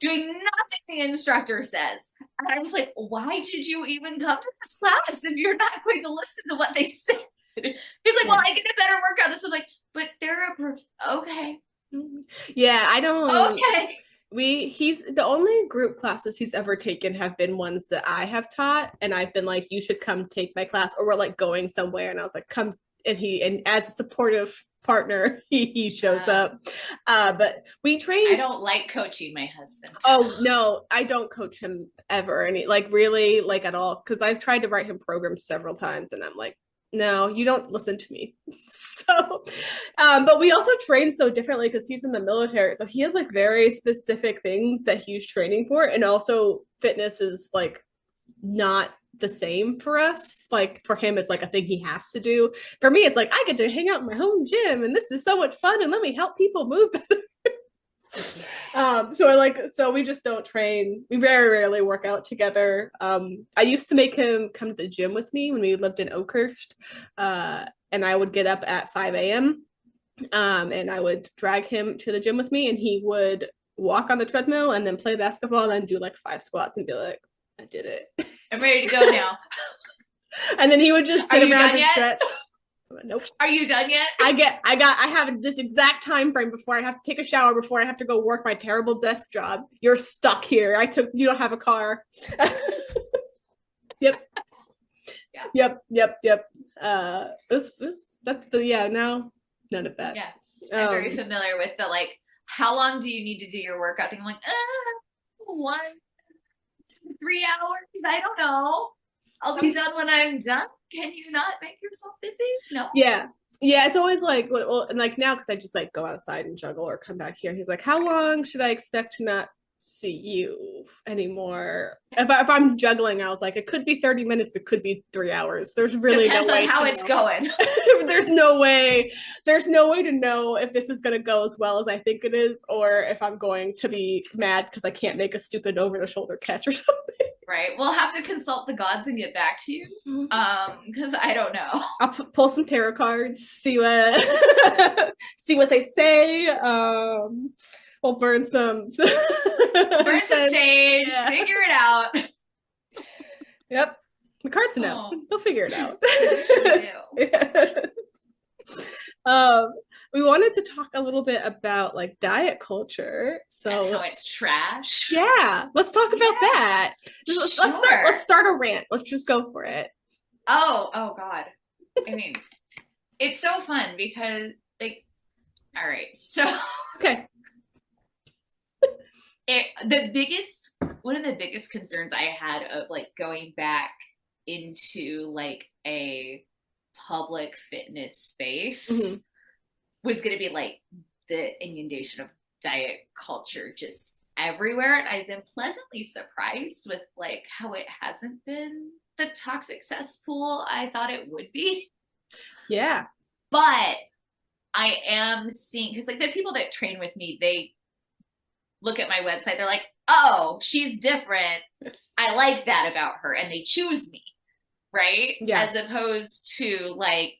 doing nothing the instructor says. And I was like, why did you even come to this class if you're not going to listen to what they say? He's like, well, I get a better workout. This. I'm like, but they're okay. Yeah, I don't. Okay. He's the only group classes he's ever taken have been ones that I have taught, and I've been like, you should come take my class, or we're like going somewhere and I was like, come, and as a supportive partner, he shows up. But we train. I don't like coaching my husband. Oh no, I don't coach him ever, and like really like at all, because I've tried to write him programs several times and I'm like, no, you don't listen to me. So but we also train so differently because he's in the military, so he has like very specific things that he's training for, and also fitness is like not the same for us. Like for him it's like a thing he has to do. For me it's like, I get to hang out in my home gym and this is so much fun and let me help people move better. So we just don't train. We very rarely work out together. I used to make him come to the gym with me when we lived in Oakhurst, and I would get up at 5 a.m. And I would drag him to the gym with me, and he would walk on the treadmill and then play basketball and then do like 5 squats and be like, I did it. I'm ready to go now. And then he would just sit around and stretch. Nope. Are you done yet? I have this exact time frame before I have to take a shower, before I have to go work my terrible desk job. You're stuck here. You don't have a car. Yep. Yeah. Yep. No, none of that. Yeah. I'm very familiar with the like, how long do you need to do your workout thing? I'm like, 1 to 3 hours. I don't know. I'll be done when I'm done. Can you not make yourself busy? No. Yeah. It's always like, well, and like now, because I just like go outside and juggle or come back here. He's like, how long should I expect to not see you anymore? If I'm juggling, I was like, it could be 30 minutes, it could be 3 hours. There's really depends no way on how it's going. There's no way to know if this is going to go as well as I think it is, or if I'm going to be mad because I can't make a stupid over the shoulder catch or something. Right. We'll have to consult the gods and get back to you. Because I don't know. I'll pull some tarot cards, see what they say. We'll burn some sage, figure it out. Yep. The cards know. They'll figure it out. They usually do. We wanted to talk a little bit about like diet culture. So and how it's trash. Yeah. Let's talk about that. Let's start a rant. Let's just go for it. Oh God. I mean, it's so fun because like, all right, so okay. One of the biggest concerns I had of like going back into like a public fitness space was going to be like the inundation of diet culture just everywhere. And I've been pleasantly surprised with like how it hasn't been the toxic cesspool I thought it would be. Yeah. But I am seeing, because like the people that train with me, they look at my website, they're like, oh, she's different. I like that about her. And they choose me. Right? Yeah. As opposed to like,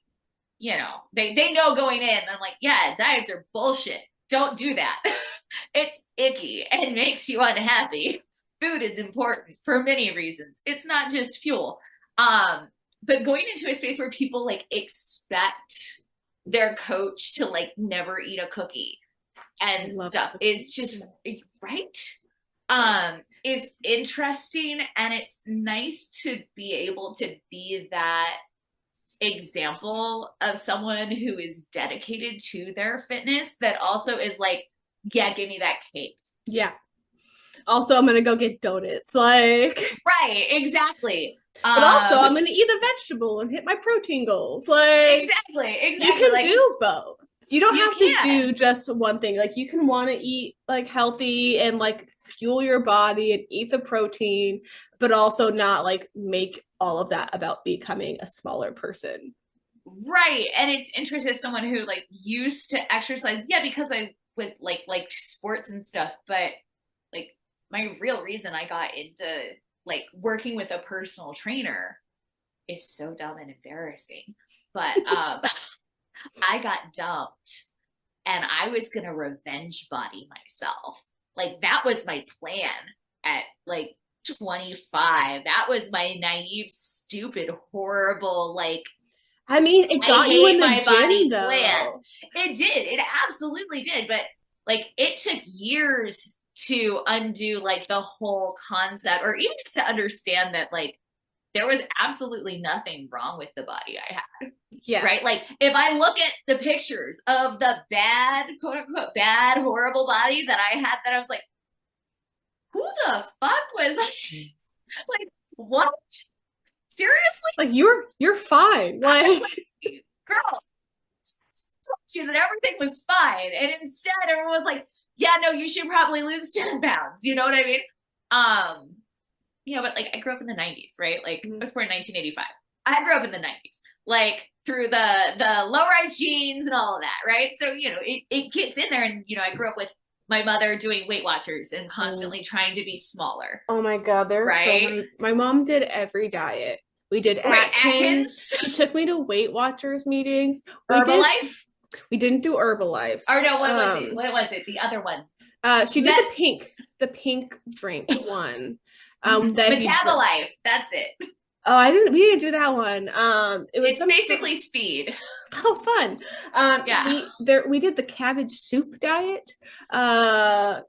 you know, they know going in, I'm like, yeah, diets are bullshit. Don't do that. It's icky and makes you unhappy. Food is important for many reasons. It's not just fuel. but going into a space where people like expect their coach to like never eat a cookie and stuff is just right. Is interesting, and it's nice to be able to be that example of someone who is dedicated to their fitness that also is like, yeah, give me that cake. Yeah. Also, I'm gonna go get donuts. Like, right, exactly. But also, I'm gonna eat a vegetable and hit my protein goals. Like, exactly. You can like, do both. You don't have to do just one thing. Like, you can want to eat like healthy and like fuel your body and eat the protein, but also not like make all of that about becoming a smaller person. Right. And it's interesting as someone who like used to exercise, yeah, because I would like sports and stuff, but like my real reason I got into like working with a personal trainer is so dumb and embarrassing. But I got dumped and I was going to revenge body myself. Like that was my plan at like 25. That was my naive, stupid, horrible, like, I mean, it got you in the my gym, body though. plan. It did. It absolutely did. But like it took years to undo like the whole concept, or even just to understand that like there was absolutely nothing wrong with the body I had. Yeah. Right. Like if I look at the pictures of the bad, quote unquote, bad, horrible body that I had, that I was like, who the fuck was like, what? Seriously? Like you're fine. Like girl, told you that everything was fine. And instead everyone was like, yeah, no, you should probably lose 10 pounds. You know what I mean? But like I grew up in the 90s, right? Like I was born in 1985. I grew up in the 90s, like through the low-rise jeans and all of that, right? So, it gets in there. And, I grew up with my mother doing Weight Watchers and constantly trying to be smaller. Oh my God, there are so many. My mom did every diet. We did Atkins. She took me to Weight Watchers meetings. Herbalife? We didn't do Herbalife. Or no, what was it? What was it? The other one. She did the pink drink one. Metabolife. That's it. Oh, we didn't do that one. It's basically speed. Oh, fun. We did the cabbage soup diet. I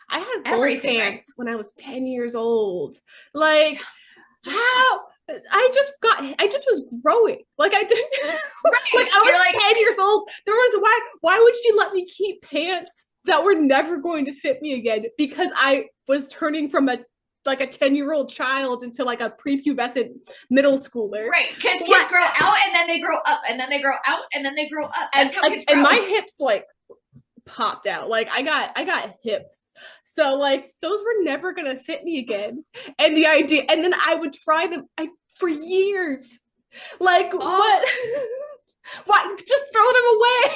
had gold pants when I was 10 years old. Like, how? I just was growing. Like I didn't. Like I was 10 years old. There was why would she let me keep pants that were never going to fit me again? Because I was turning from a 10-year-old child into like a prepubescent middle schooler. Right. Because kids grow out and then they grow up and then they grow out and then they grow up. And my hips like popped out. Like I got hips. So like those were never gonna fit me again. And the idea, and then I would try them for years. Like what? Why? Just throw them away.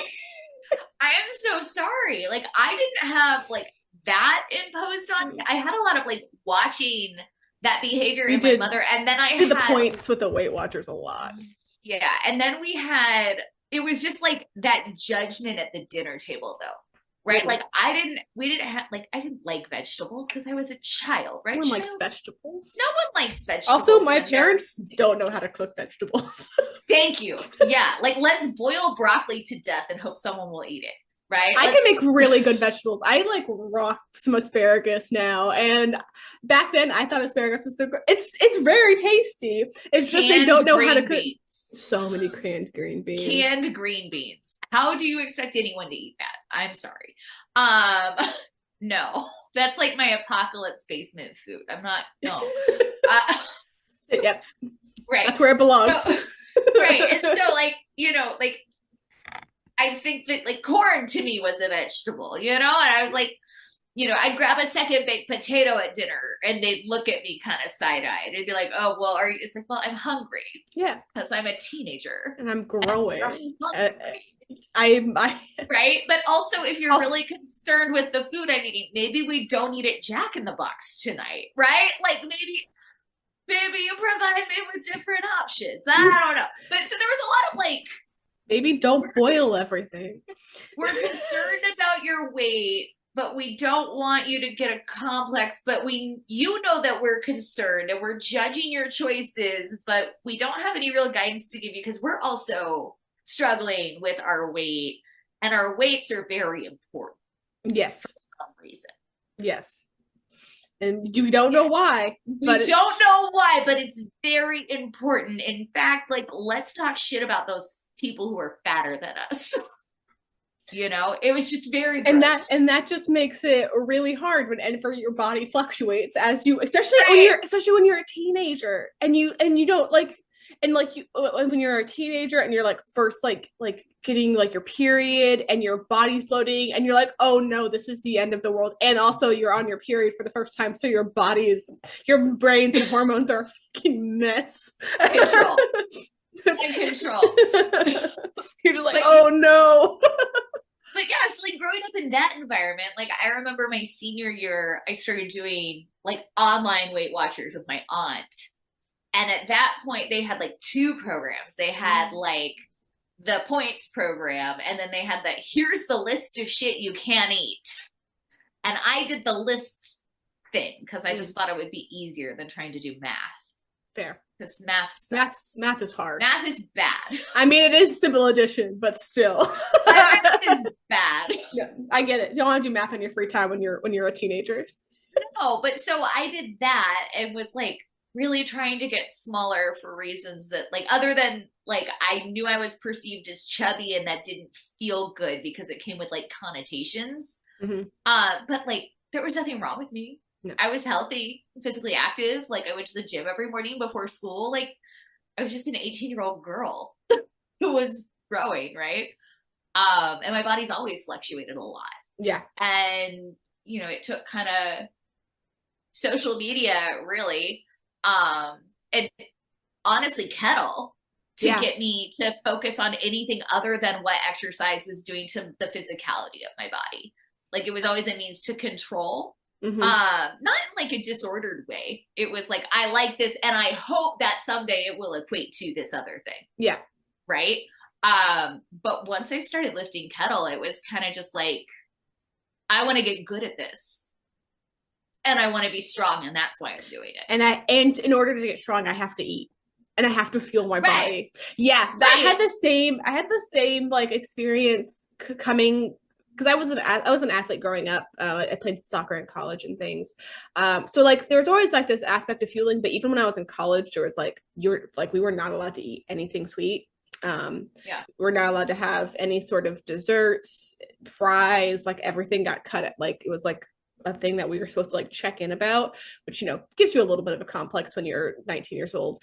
I am so sorry. Like I didn't have like that imposed on me. I had a lot of like watching that behavior in my mother, and then I had the points with the Weight Watchers a lot. Yeah, and then it was just like that judgment at the dinner table, though, right? Like I didn't like vegetables because I was a child, right? No one likes vegetables. No one likes vegetables. Also, my parents don't know how to cook vegetables. Thank you. Yeah, like let's boil broccoli to death and hope someone will eat it. Right? I can make really good vegetables. I like rock some asparagus now, and back then I thought asparagus was so good. It's very tasty. It's just they don't know how to cook. So many canned green beans. Canned green beans. How do you expect anyone to eat that? I'm sorry. No, that's like my apocalypse basement food. I'm not. No. Yep. Right. That's where it belongs. Right. And so, I think that like corn to me was a vegetable, and I was like, I'd grab a second baked potato at dinner and they'd look at me kind of side-eyed and be like, oh, well, are you? It's like, well, I'm hungry. Yeah. Because I'm a teenager. And I'm growing. Right? But also if you're really concerned with the food I'm eating, maybe we don't eat at Jack in the Box tonight, right? Like maybe you provide me with different options. I don't know. But so there was a lot of maybe don't boil everything. We're concerned about your weight. but we don't want you to get a complex, but you know that we're concerned and we're judging your choices, but we don't have any real guidance to give you because we're also struggling with our weight, and our weights are very important. Yes. For some reason. Yes. And you don't know why. But we don't know why, but it's very important. In fact, like, let's talk shit about those people who are fatter than us. You know, it was just very gross. And that just makes it really hard whenever your body fluctuates as you, especially when you're a teenager and you don't like, and like you, when you're a teenager and you're like first like getting like your period and your body's bloating and you're like, oh no, this is the end of the world. And also you're on your period for the first time. So your brains and hormones are a fucking mess. Control. You're just like, oh no. But yes, like growing up in that environment, like I remember my senior year, I started doing like online Weight Watchers with my aunt. And at that point, they had like 2 programs. They had like the points program, and then they had here's the list of shit you can't eat. And I did the list thing because I just thought it would be easier than trying to do math. Fair. Because math is hard. Math is bad. I mean, it is Stable Edition, but still. Math is bad. Yeah, I get it. You don't want to do math on your free time when you're a teenager. No, but so I did that and was like really trying to get smaller for reasons that like other than like I knew I was perceived as chubby and that didn't feel good because it came with like connotations. But like there was nothing wrong with me. No. I was healthy, physically active. Like I went to the gym every morning before school. Like I was just an 18-year-old girl who was growing, right? And my body's always fluctuated a lot. Yeah. And, you know, it took kind of social media really, and honestly Kettle to get me to focus on anything other than what exercise was doing to the physicality of my body. Like it was always a means to control. Not in like a disordered way. It was like, I like this and I hope that someday it will equate to this other thing. Yeah. Right. But once I started lifting Kettle, it was kind of just like, I want to get good at this and I want to be strong. And that's why I'm doing it. And in order to get strong, I have to eat and I have to fuel my body. Yeah. I had the same like experience coming because I was an athlete growing up. I played soccer in college and things. So like there's always like this aspect of fueling, but even when I was in college, there was like we were not allowed to eat anything sweet. We're not allowed to have any sort of desserts, fries, like everything got cut at like it was like a thing that we were supposed to like check in about, which, you know, gives you a little bit of a complex when you're 19 years old.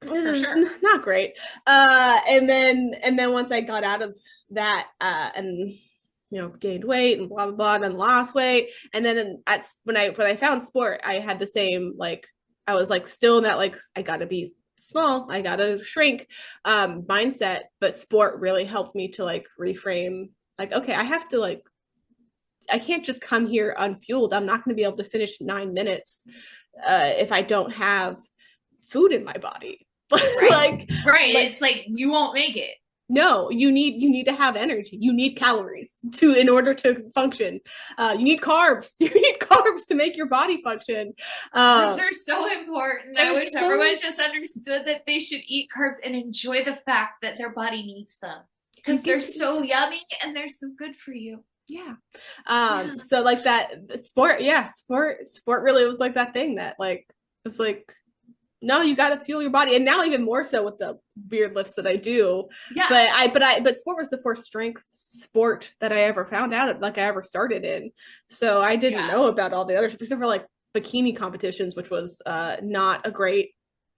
This is not great. And then once I got out of that, and you know, gained weight and blah blah blah, and then lost weight, and then when I found sport, I had the same like I was like still in that like I gotta be small, I gotta shrink mindset, but sport really helped me to like reframe like, okay, I have to like I can't just come here unfueled. I'm not going to be able to finish 9 minutes if I don't have food in my body. Right. It's like you won't make it. No, you need to have energy. You need calories in order to function. You need carbs. You need carbs to make your body function. Carbs are so important. I wish everyone just understood that they should eat carbs and enjoy the fact that their body needs them because they're so yummy and they're so good for you. Yeah. So like that sport really was like that thing that like was like, no, you got to fuel your body. And now even more so with the beard lifts that I do. Yeah. But sport was the first strength sport that I ever found out, like I ever started in. So I didn't know about all the others except for like bikini competitions, which was not a great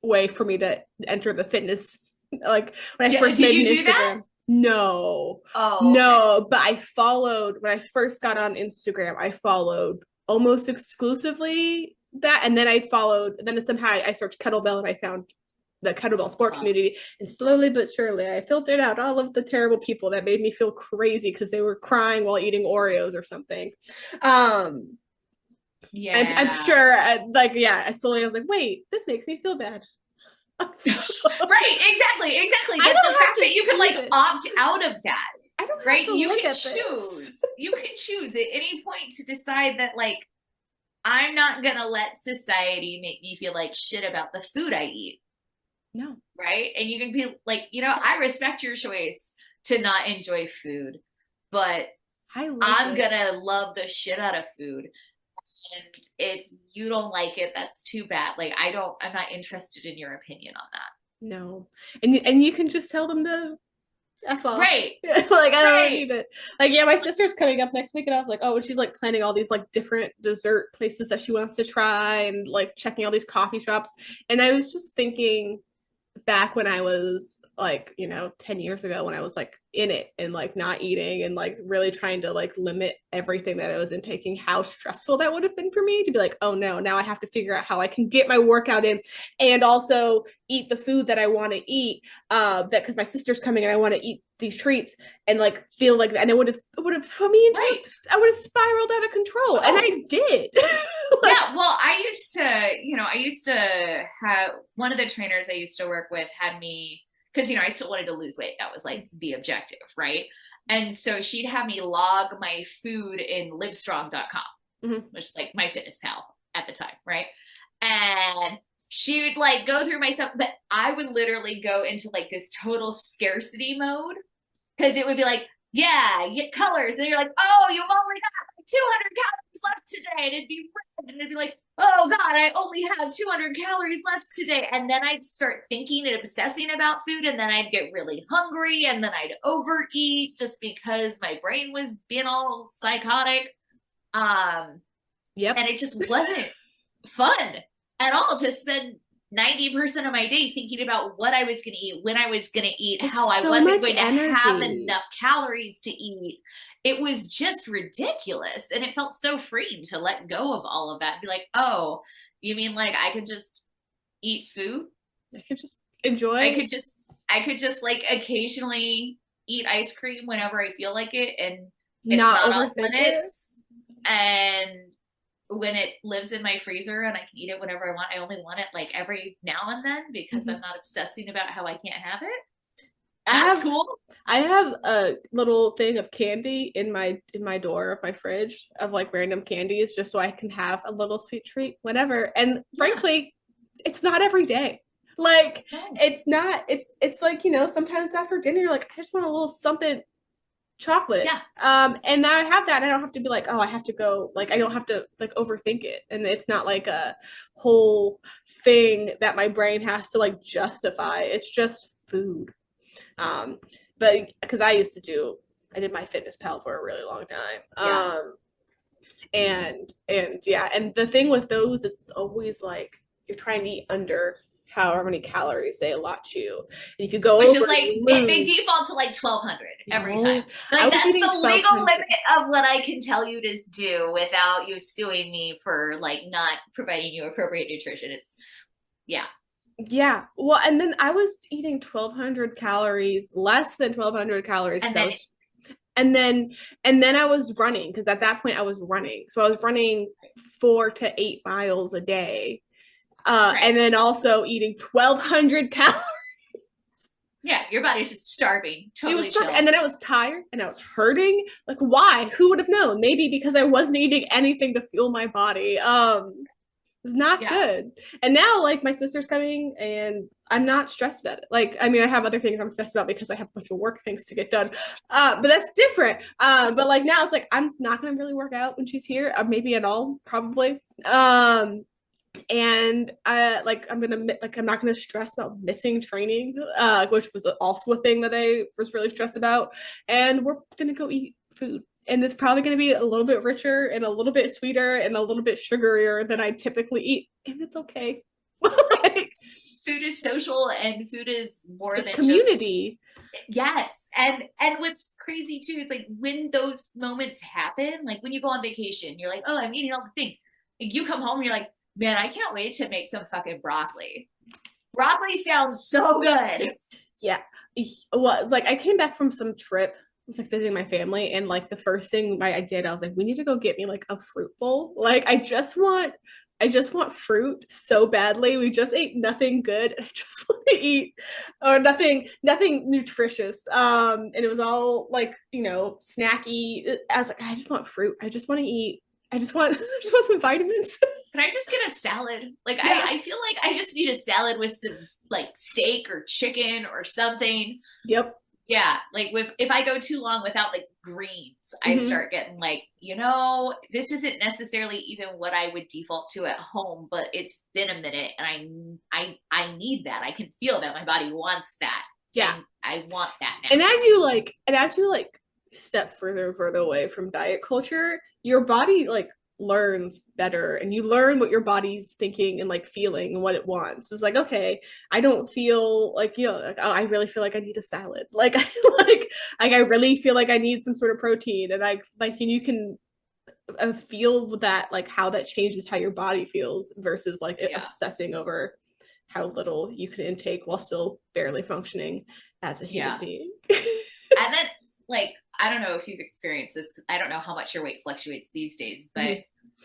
way for me to enter the fitness. Like when I first made an Instagram. That? No. No, but I followed when I first got on Instagram, I followed almost exclusively that, and then somehow I searched kettlebell and I found the kettlebell sport community, and slowly but surely I filtered out all of the terrible people that made me feel crazy because they were crying while eating Oreos or something. I'm sure I slowly was like, wait, this makes me feel bad. Right, exactly. The fact that you can like opt out of that. I don't have right. To you look can at choose. you can choose at any point to decide that, like, I'm not gonna let society make me feel like shit about the food I eat. No. Right? And you can be like, I respect your choice to not enjoy food, but I'm gonna love the shit out of food. And if you don't like it, that's too bad. Like, I'm not interested in your opinion on that. No. And you can just tell them to F off. Right. Like, I don't need it. Like, yeah, my sister's coming up next week, and I was like, oh, and she's like planning all these like different dessert places that she wants to try, and like checking all these coffee shops. And I was just thinking back when I was like, 10 years ago, when I was like in it and like not eating and like really trying to like limit everything that I was intaking, how stressful that would have been for me to be like, oh no, now I have to figure out how I can get my workout in and also eat the food that I want to eat, that because my sister's coming and I want to eat these treats and like feel like that. And it would have put me into I would have spiraled out of control. And I did. Yeah, well, I used to have one of the trainers I used to work with had me, because I still wanted to lose weight. That was like the objective, right? And so she'd have me log my food in livestrong.com, which is like my fitness pal at the time, right? And she would like go through my stuff, but I would literally go into like this total scarcity mode, because it would be like, yeah, you get colors, and you're like, oh, you've only got 200 calories left today, and it'd be red, and it'd be like, oh god, I only have 200 calories left today. And then I'd start thinking and obsessing about food, and then I'd get really hungry, and then I'd overeat just because my brain was being all psychotic. And it just wasn't fun at all to spend 90% of my day thinking about what I was going to eat, when I was going to eat, how I wasn't going to have enough calories to eat. It was just ridiculous. And it felt so freeing to let go of all of that and be like, oh, you mean like I could just eat food? I could just enjoy. I could just like occasionally eat ice cream whenever I feel like it, and it's not off limits. And when it lives in my freezer and I can eat it whenever I want, I only want it like every now and then, because I'm not obsessing about how I can't have it. That's cool. I have a little thing of candy in my door of my fridge of like random candies, just so I can have a little sweet treat whenever. And frankly, it's not every day. Like it's not, it's like, sometimes after dinner, you're like, I just want a little something chocolate. And now I have that, and I don't have to be like, oh, I have to go, like, I don't have to like overthink it. And it's not like a whole thing that my brain has to like justify. It's just food. But because I did my fitness pal for a really long time. And the thing with those is it's always like you're trying to eat under however many calories they allot you. And if you go Which over, is like, they default to like 1,200 every time. Like, that's the legal limit of what I can tell you to do without you suing me for like not providing you appropriate nutrition. It's, yeah. Well, and then I was eating 1,200 calories, less than 1,200 calories. And then I was running, because at that point I was running. So I was running 4 to 8 miles a day. And then also eating 1,200 calories. Yeah, your body's just starving. Totally chill. And then I was tired and I was hurting. Like, why? Who would have known? Maybe because I wasn't eating anything to fuel my body. It's not good. And now, like, my sister's coming and I'm not stressed about it. Like, I mean, I have other things I'm stressed about because I have a bunch of work things to get done. But that's different. But like now it's like, I'm not going to really work out when she's here. Maybe at all, probably. And I'm not gonna stress about missing training, which was also a thing that I was really stressed about. And we're gonna go eat food, and it's probably gonna be a little bit richer and a little bit sweeter and a little bit sugarier than I typically eat, and it's okay. Food is social, and food is more than community. Yes, and what's crazy too is like when those moments happen, like when you go on vacation, you're like, oh, I'm eating all the things. Like, you come home and you're like, man, I can't wait to make some fucking broccoli. Broccoli sounds so good. Yeah. Well, like I came back from some trip. I was like visiting my family, and like the first thing I did, I was like, we need to go get me like a fruit bowl. Like I just want I just want fruit so badly. We just ate nothing good. I just want to eat or nothing nutritious. And it was all like, snacky. I was like, I just want fruit. I just want to eat. I just want I just want some vitamins. Can I just get a salad? Like Yeah. I feel like I just need a salad with some like steak or chicken or something. Yep. Yeah, like if I go too long without like greens, I start getting like, this isn't necessarily even what I would default to at home, but it's been a minute and I need that. I can feel that my body wants that. Yeah. And I want that now. And as you step further and further away from diet culture, your body like learns better and you learn what your body's thinking and like feeling and what it wants. It's like, okay, I don't feel like, like, oh, I really feel like I need a salad. Like I really feel like I need some sort of protein. And and you can feel that, like how that changes how your body feels versus like obsessing over how little you can intake while still barely functioning as a human being. And then like, I don't know if you've experienced this. I don't know how much your weight fluctuates these days, but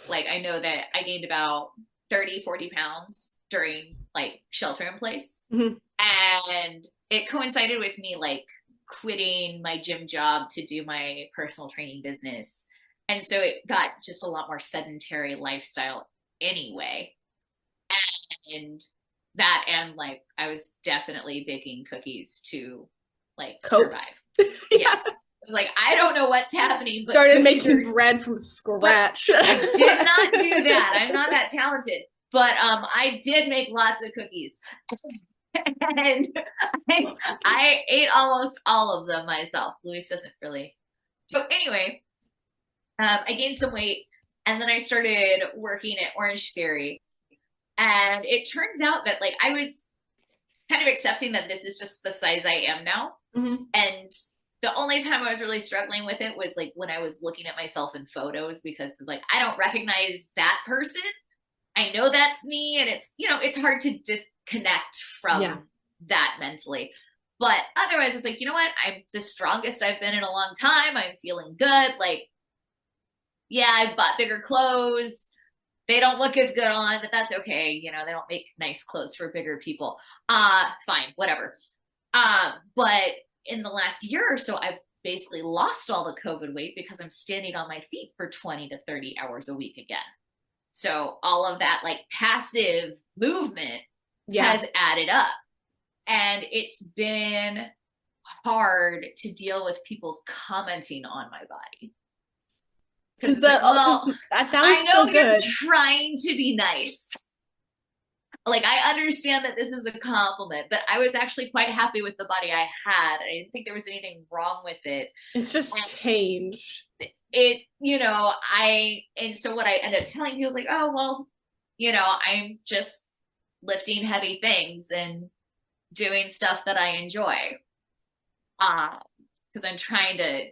like, I know that I gained about 30, 40 pounds during like shelter in place. And it coincided with me like quitting my gym job to do my personal training business. And so it got just a lot more sedentary lifestyle anyway. And that, and like, I was definitely baking cookies to like survive. Yes. Like, I don't know what's happening. But started making bread from scratch. I did not do that. I'm not that talented. But I did make lots of cookies. And I ate almost all of them myself. Luis doesn't really. So anyway, I gained some weight. And then I started working at Orange Theory. And it turns out that like I was kind of accepting that this is just the size I am now. And the only time I was really struggling with it was like when I was looking at myself in photos, because like I don't recognize that person. I know that's me, and it's it's hard to disconnect from that mentally. But otherwise, it's like, you know what? I'm the strongest I've been in a long time. I'm feeling good. Like, yeah, I bought bigger clothes. They don't look as good on, but that's okay. They don't make nice clothes for bigger people. Fine, whatever. But in the last year or so, I've basically lost all the COVID weight because I'm standing on my feet for 20 to 30 hours a week again. So all of that like passive movement has added up. And it's been hard to deal with people's commenting on my body. Because I know you're trying to be nice. Like, I understand that this is a compliment, but I was actually quite happy with the body I had. I didn't think there was anything wrong with it. It's just change. And so what I ended up telling people was like, oh, well, I'm just lifting heavy things and doing stuff that I enjoy. Because I'm trying to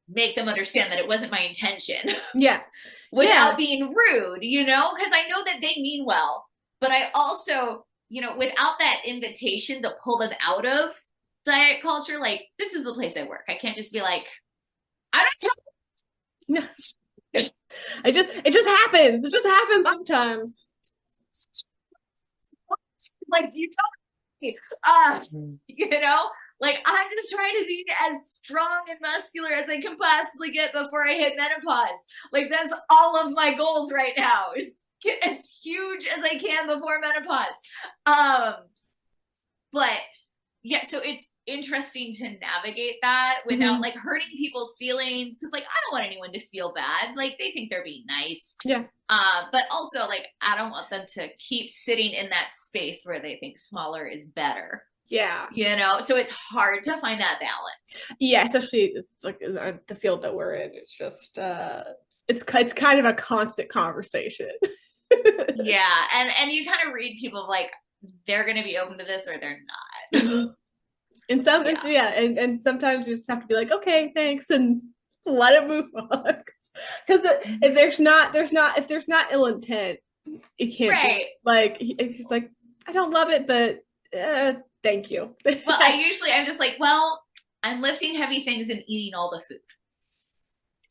make them understand that it wasn't my intention. Yeah. Without being rude, because I know that they mean well. But I also, without that invitation to pull them out of diet culture, like, this is the place I work. I can't just be like, I don't know. It just happens. It just happens sometimes. Like, you don't, like, I'm just trying to be as strong and muscular as I can possibly get before I hit menopause. Like, that's all of my goals right now, is get as huge as I can before menopause. But yeah, so it's interesting to navigate that without like hurting people's feelings, because like I don't want anyone to feel bad. Like, they think they're being nice. Yeah. But also, like, I don't want them to keep sitting in that space where they think smaller is better. Yeah. So it's hard to find that balance. Yeah, especially like the field that we're in. It's just it's kind of a constant conversation. Yeah, and you kind of read people like they're going to be open to this or they're not. And and sometimes you just have to be like, okay, thanks, and let it move on. Because if there's not ill intent, it can't be like, he's like, I don't love it, but thank you. Well, I'm just like, well, I'm lifting heavy things and eating all the food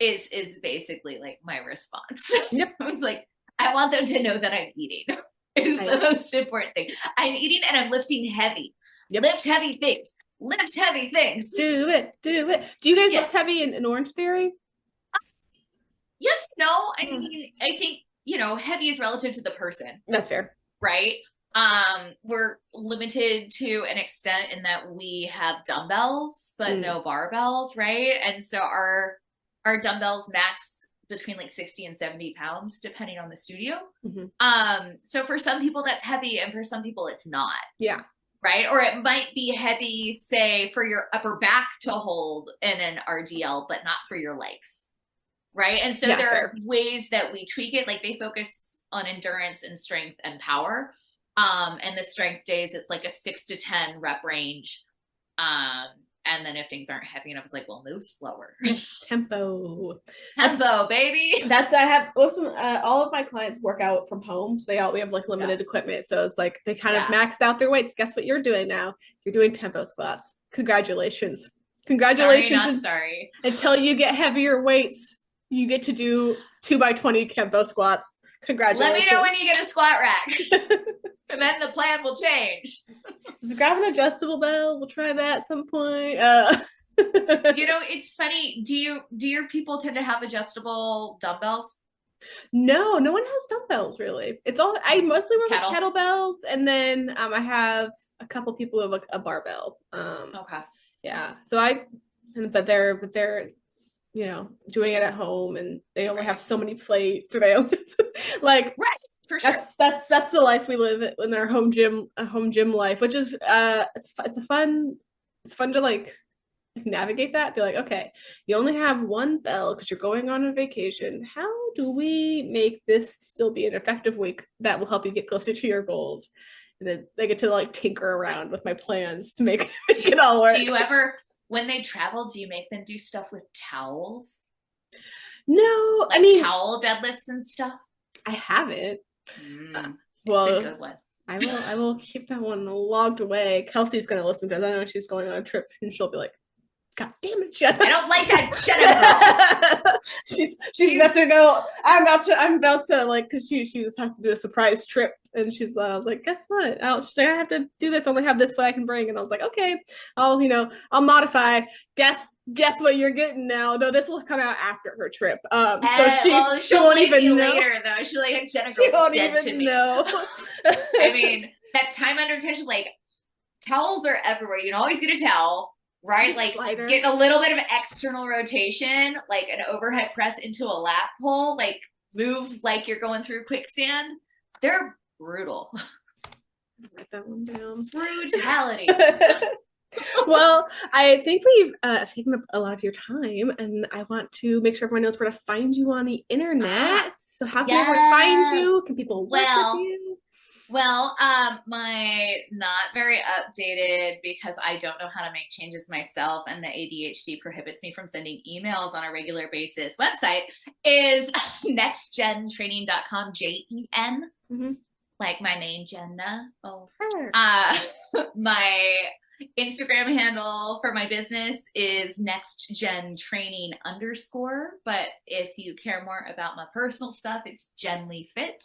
is basically like my response. Yep. I was like, I want them to know that I'm eating is the most important thing. I'm eating and I'm lifting heavy. Yep. Lift heavy things. Lift heavy things. Do it. Do you guys lift heavy in Orange Theory? Yes, no. I mean, I think, heavy is relative to the person. That's fair. Right? We're limited to an extent in that we have dumbbells, but no barbells, right? And so our dumbbells max between like 60 and 70 pounds, depending on the studio. So for some people that's heavy, and for some people it's not. Yeah. Right? Or it might be heavy, say, for your upper back to hold in an RDL, but not for your legs. Right? And so there are ways that we tweak it. Like they focus on endurance and strength and power. And the strength days, it's like a 6 to 10 rep range. And then if things aren't heavy enough, it's like, well, move slower. Tempo, baby. I have also all of my clients work out from home, so we have like limited equipment, so it's like they kind of maxed out their weights. Guess what you're doing now? You're doing tempo squats. Congratulations. Sorry. Until you get heavier weights, you get to do 2x20 tempo squats. Congratulations. Let me know when you get a squat rack. And then the plan will change. Just grab an adjustable bell. We'll try that at some point. It's funny. Do your people tend to have adjustable dumbbells? No one has dumbbells really. It's all, I mostly work with kettlebells, and then I have a couple people who have a barbell. Okay. Yeah. So but they're doing it at home, and they only have so many plates. Or they only, like, right. For sure. That's the life we live in our home gym life, which is it's fun to like navigate that. Be like, okay, you only have one bell because you're going on a vacation. How do we make this still be an effective week that will help you get closer to your goals? And then they get to like tinker around with my plans to make it all work. Do you ever, when they travel, do you make them do stuff with towels? No, like towel deadlifts and stuff. I haven't. Well, it's a good one. I will keep that one logged away. Kelsey's gonna listen to it. I know she's going on a trip, and she'll be like, "God damn it, Jenna! I don't like that Jenna." she's about to go. I'm about to like, because she just has to do a surprise trip, and I was like, guess what? She's like, I have to do this. I only have this what I can bring, and I was like, okay, I'll modify. Guess what you're getting now, though this will come out after her trip. So she won't even know. Later though. She's like, Jenna girl's dead to me. Know. I mean, that time under tension, like towels are everywhere. You can always get a towel, right? Like getting a little bit of external rotation, like an overhead press into a lat pull, like move like you're going through quicksand. They're brutal. Write that one down. Brutality. Well, I think we've taken up a lot of your time, and I want to make sure everyone knows where to find you on the internet. So how can everyone find you? Can people work with you? Well, my not very updated, because I don't know how to make changes myself, and the ADHD prohibits me from sending emails on a regular basis. Website is nextgentraining.com, JEN, like my name, Jenna. Oh, my Instagram handle for my business is nextgentraining_. But if you care more about my personal stuff, it's jenleafit.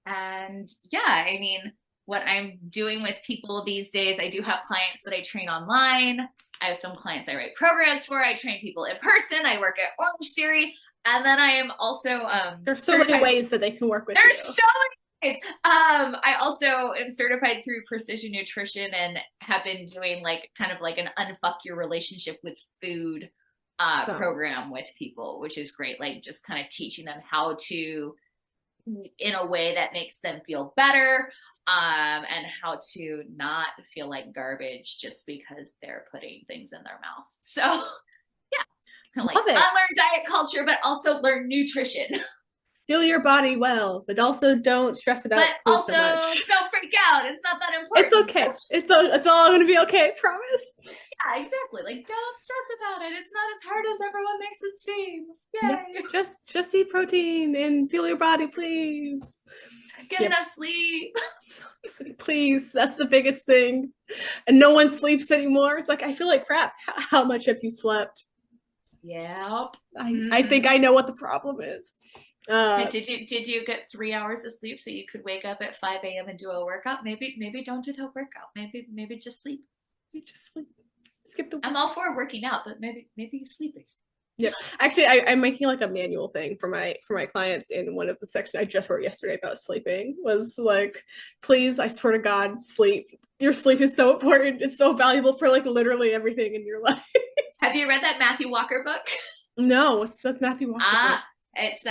And yeah, I mean, what I'm doing with people these days, I do have clients that I train online. I have some clients I write programs for. I train people in person. I work at Orange Theory. And then I am also there's so many ways that they can work with There's so many ways. I also am certified through Precision Nutrition, and have been doing like kind of like an unfuck your relationship with food program with people, which is great. Like just kind of teaching them how to, in a way that makes them feel better, and how to not feel like garbage just because they're putting things in their mouth. So yeah, it's kind of like unlearn diet culture, but also learn nutrition. Feel your body well, but also don't stress it out. But also so much. Don't freak out. It's not that important. It's okay. It's all going to be okay. Promise. Yeah, exactly. Like, don't stress about it. It's not as hard as everyone makes it seem. Yay. Yeah, just eat protein and feel your body, please. Get enough sleep. Please. That's the biggest thing. And no one sleeps anymore. It's like, I feel like crap. How much have you slept? Yep. I think I know what the problem is. Did you get 3 hours of sleep so you could wake up at 5 a.m. and do a workout? Maybe don't do the workout. Maybe just sleep. You just like skip the. I'm all for working out, but maybe you sleep. Yeah, actually, I'm making like a manual thing for my clients. In one of the sections I just wrote yesterday about sleeping was like, please, I swear to God, sleep. Your sleep is so important. It's so valuable for like literally everything in your life. Have you read that Matthew Walker book? No, that's Matthew Walker. It's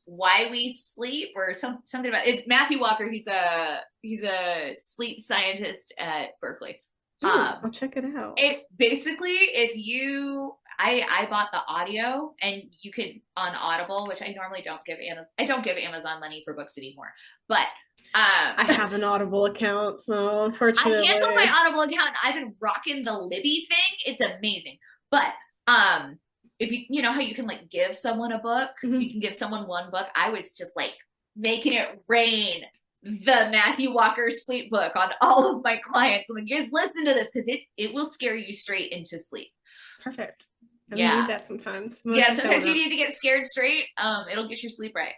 Why We Sleep or something about it's Matthew Walker. He's a sleep scientist at Berkeley. I'll check it out. It basically, if you I bought the audio and you could on Audible, which I normally don't give Amazon money for books anymore. But I have an Audible account, so unfortunately I canceled my Audible account. I've been rocking the Libby thing. It's amazing. But if you know how you can like give someone a book, you can give someone one book. I was just like making it rain the Matthew Walker sleep book on all of my clients. I'm like, just listen to this because it will scare you straight into sleep. Perfect. I need that sometimes. Sometimes you need to get scared straight. It'll get your sleep right.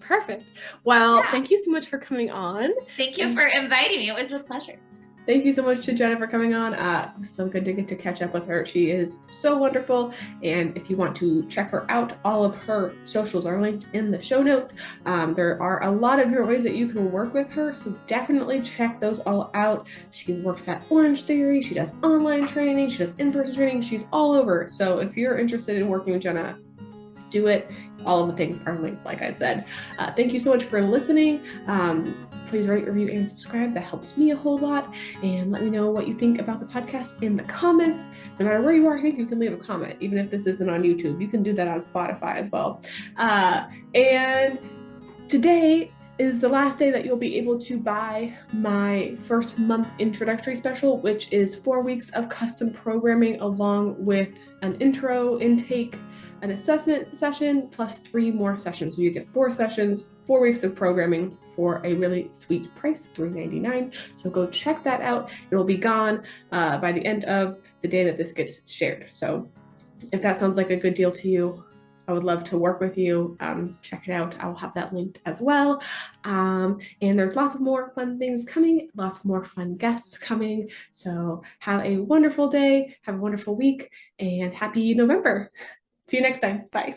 Perfect. Well, thank you so much for coming on. Thank you for inviting me. It was a pleasure. Thank you so much to Jenna for coming on. So good to get to catch up with her. She is so wonderful. And if you want to check her out, all of her socials are linked in the show notes. There are a lot of different ways that you can work with her. So definitely check those all out. She works at Orange Theory. She does online training. She does in-person training. She's all over. So if you're interested in working with Jenna, do it. All of the things are linked, like I said. Thank you so much for listening. Please rate, review, and subscribe. That helps me a whole lot. And let me know what you think about the podcast in the comments. No matter where you are, I think you can leave a comment, even if this isn't on YouTube. You can do that on Spotify as well. And today is the last day that you'll be able to buy my first month introductory special, which is 4 weeks of custom programming along with an intro, intake, an assessment session, plus 3 more sessions. So you get 4 sessions, 4 weeks of programming for a really sweet price, $3.99. So go check that out. It will be gone by the end of the day that this gets shared. So if that sounds like a good deal to you, I would love to work with you. Check it out. I'll have that linked as well. And there's lots of more fun things coming, lots of more fun guests coming. So have a wonderful day, have a wonderful week, and happy November. See you next time. Bye.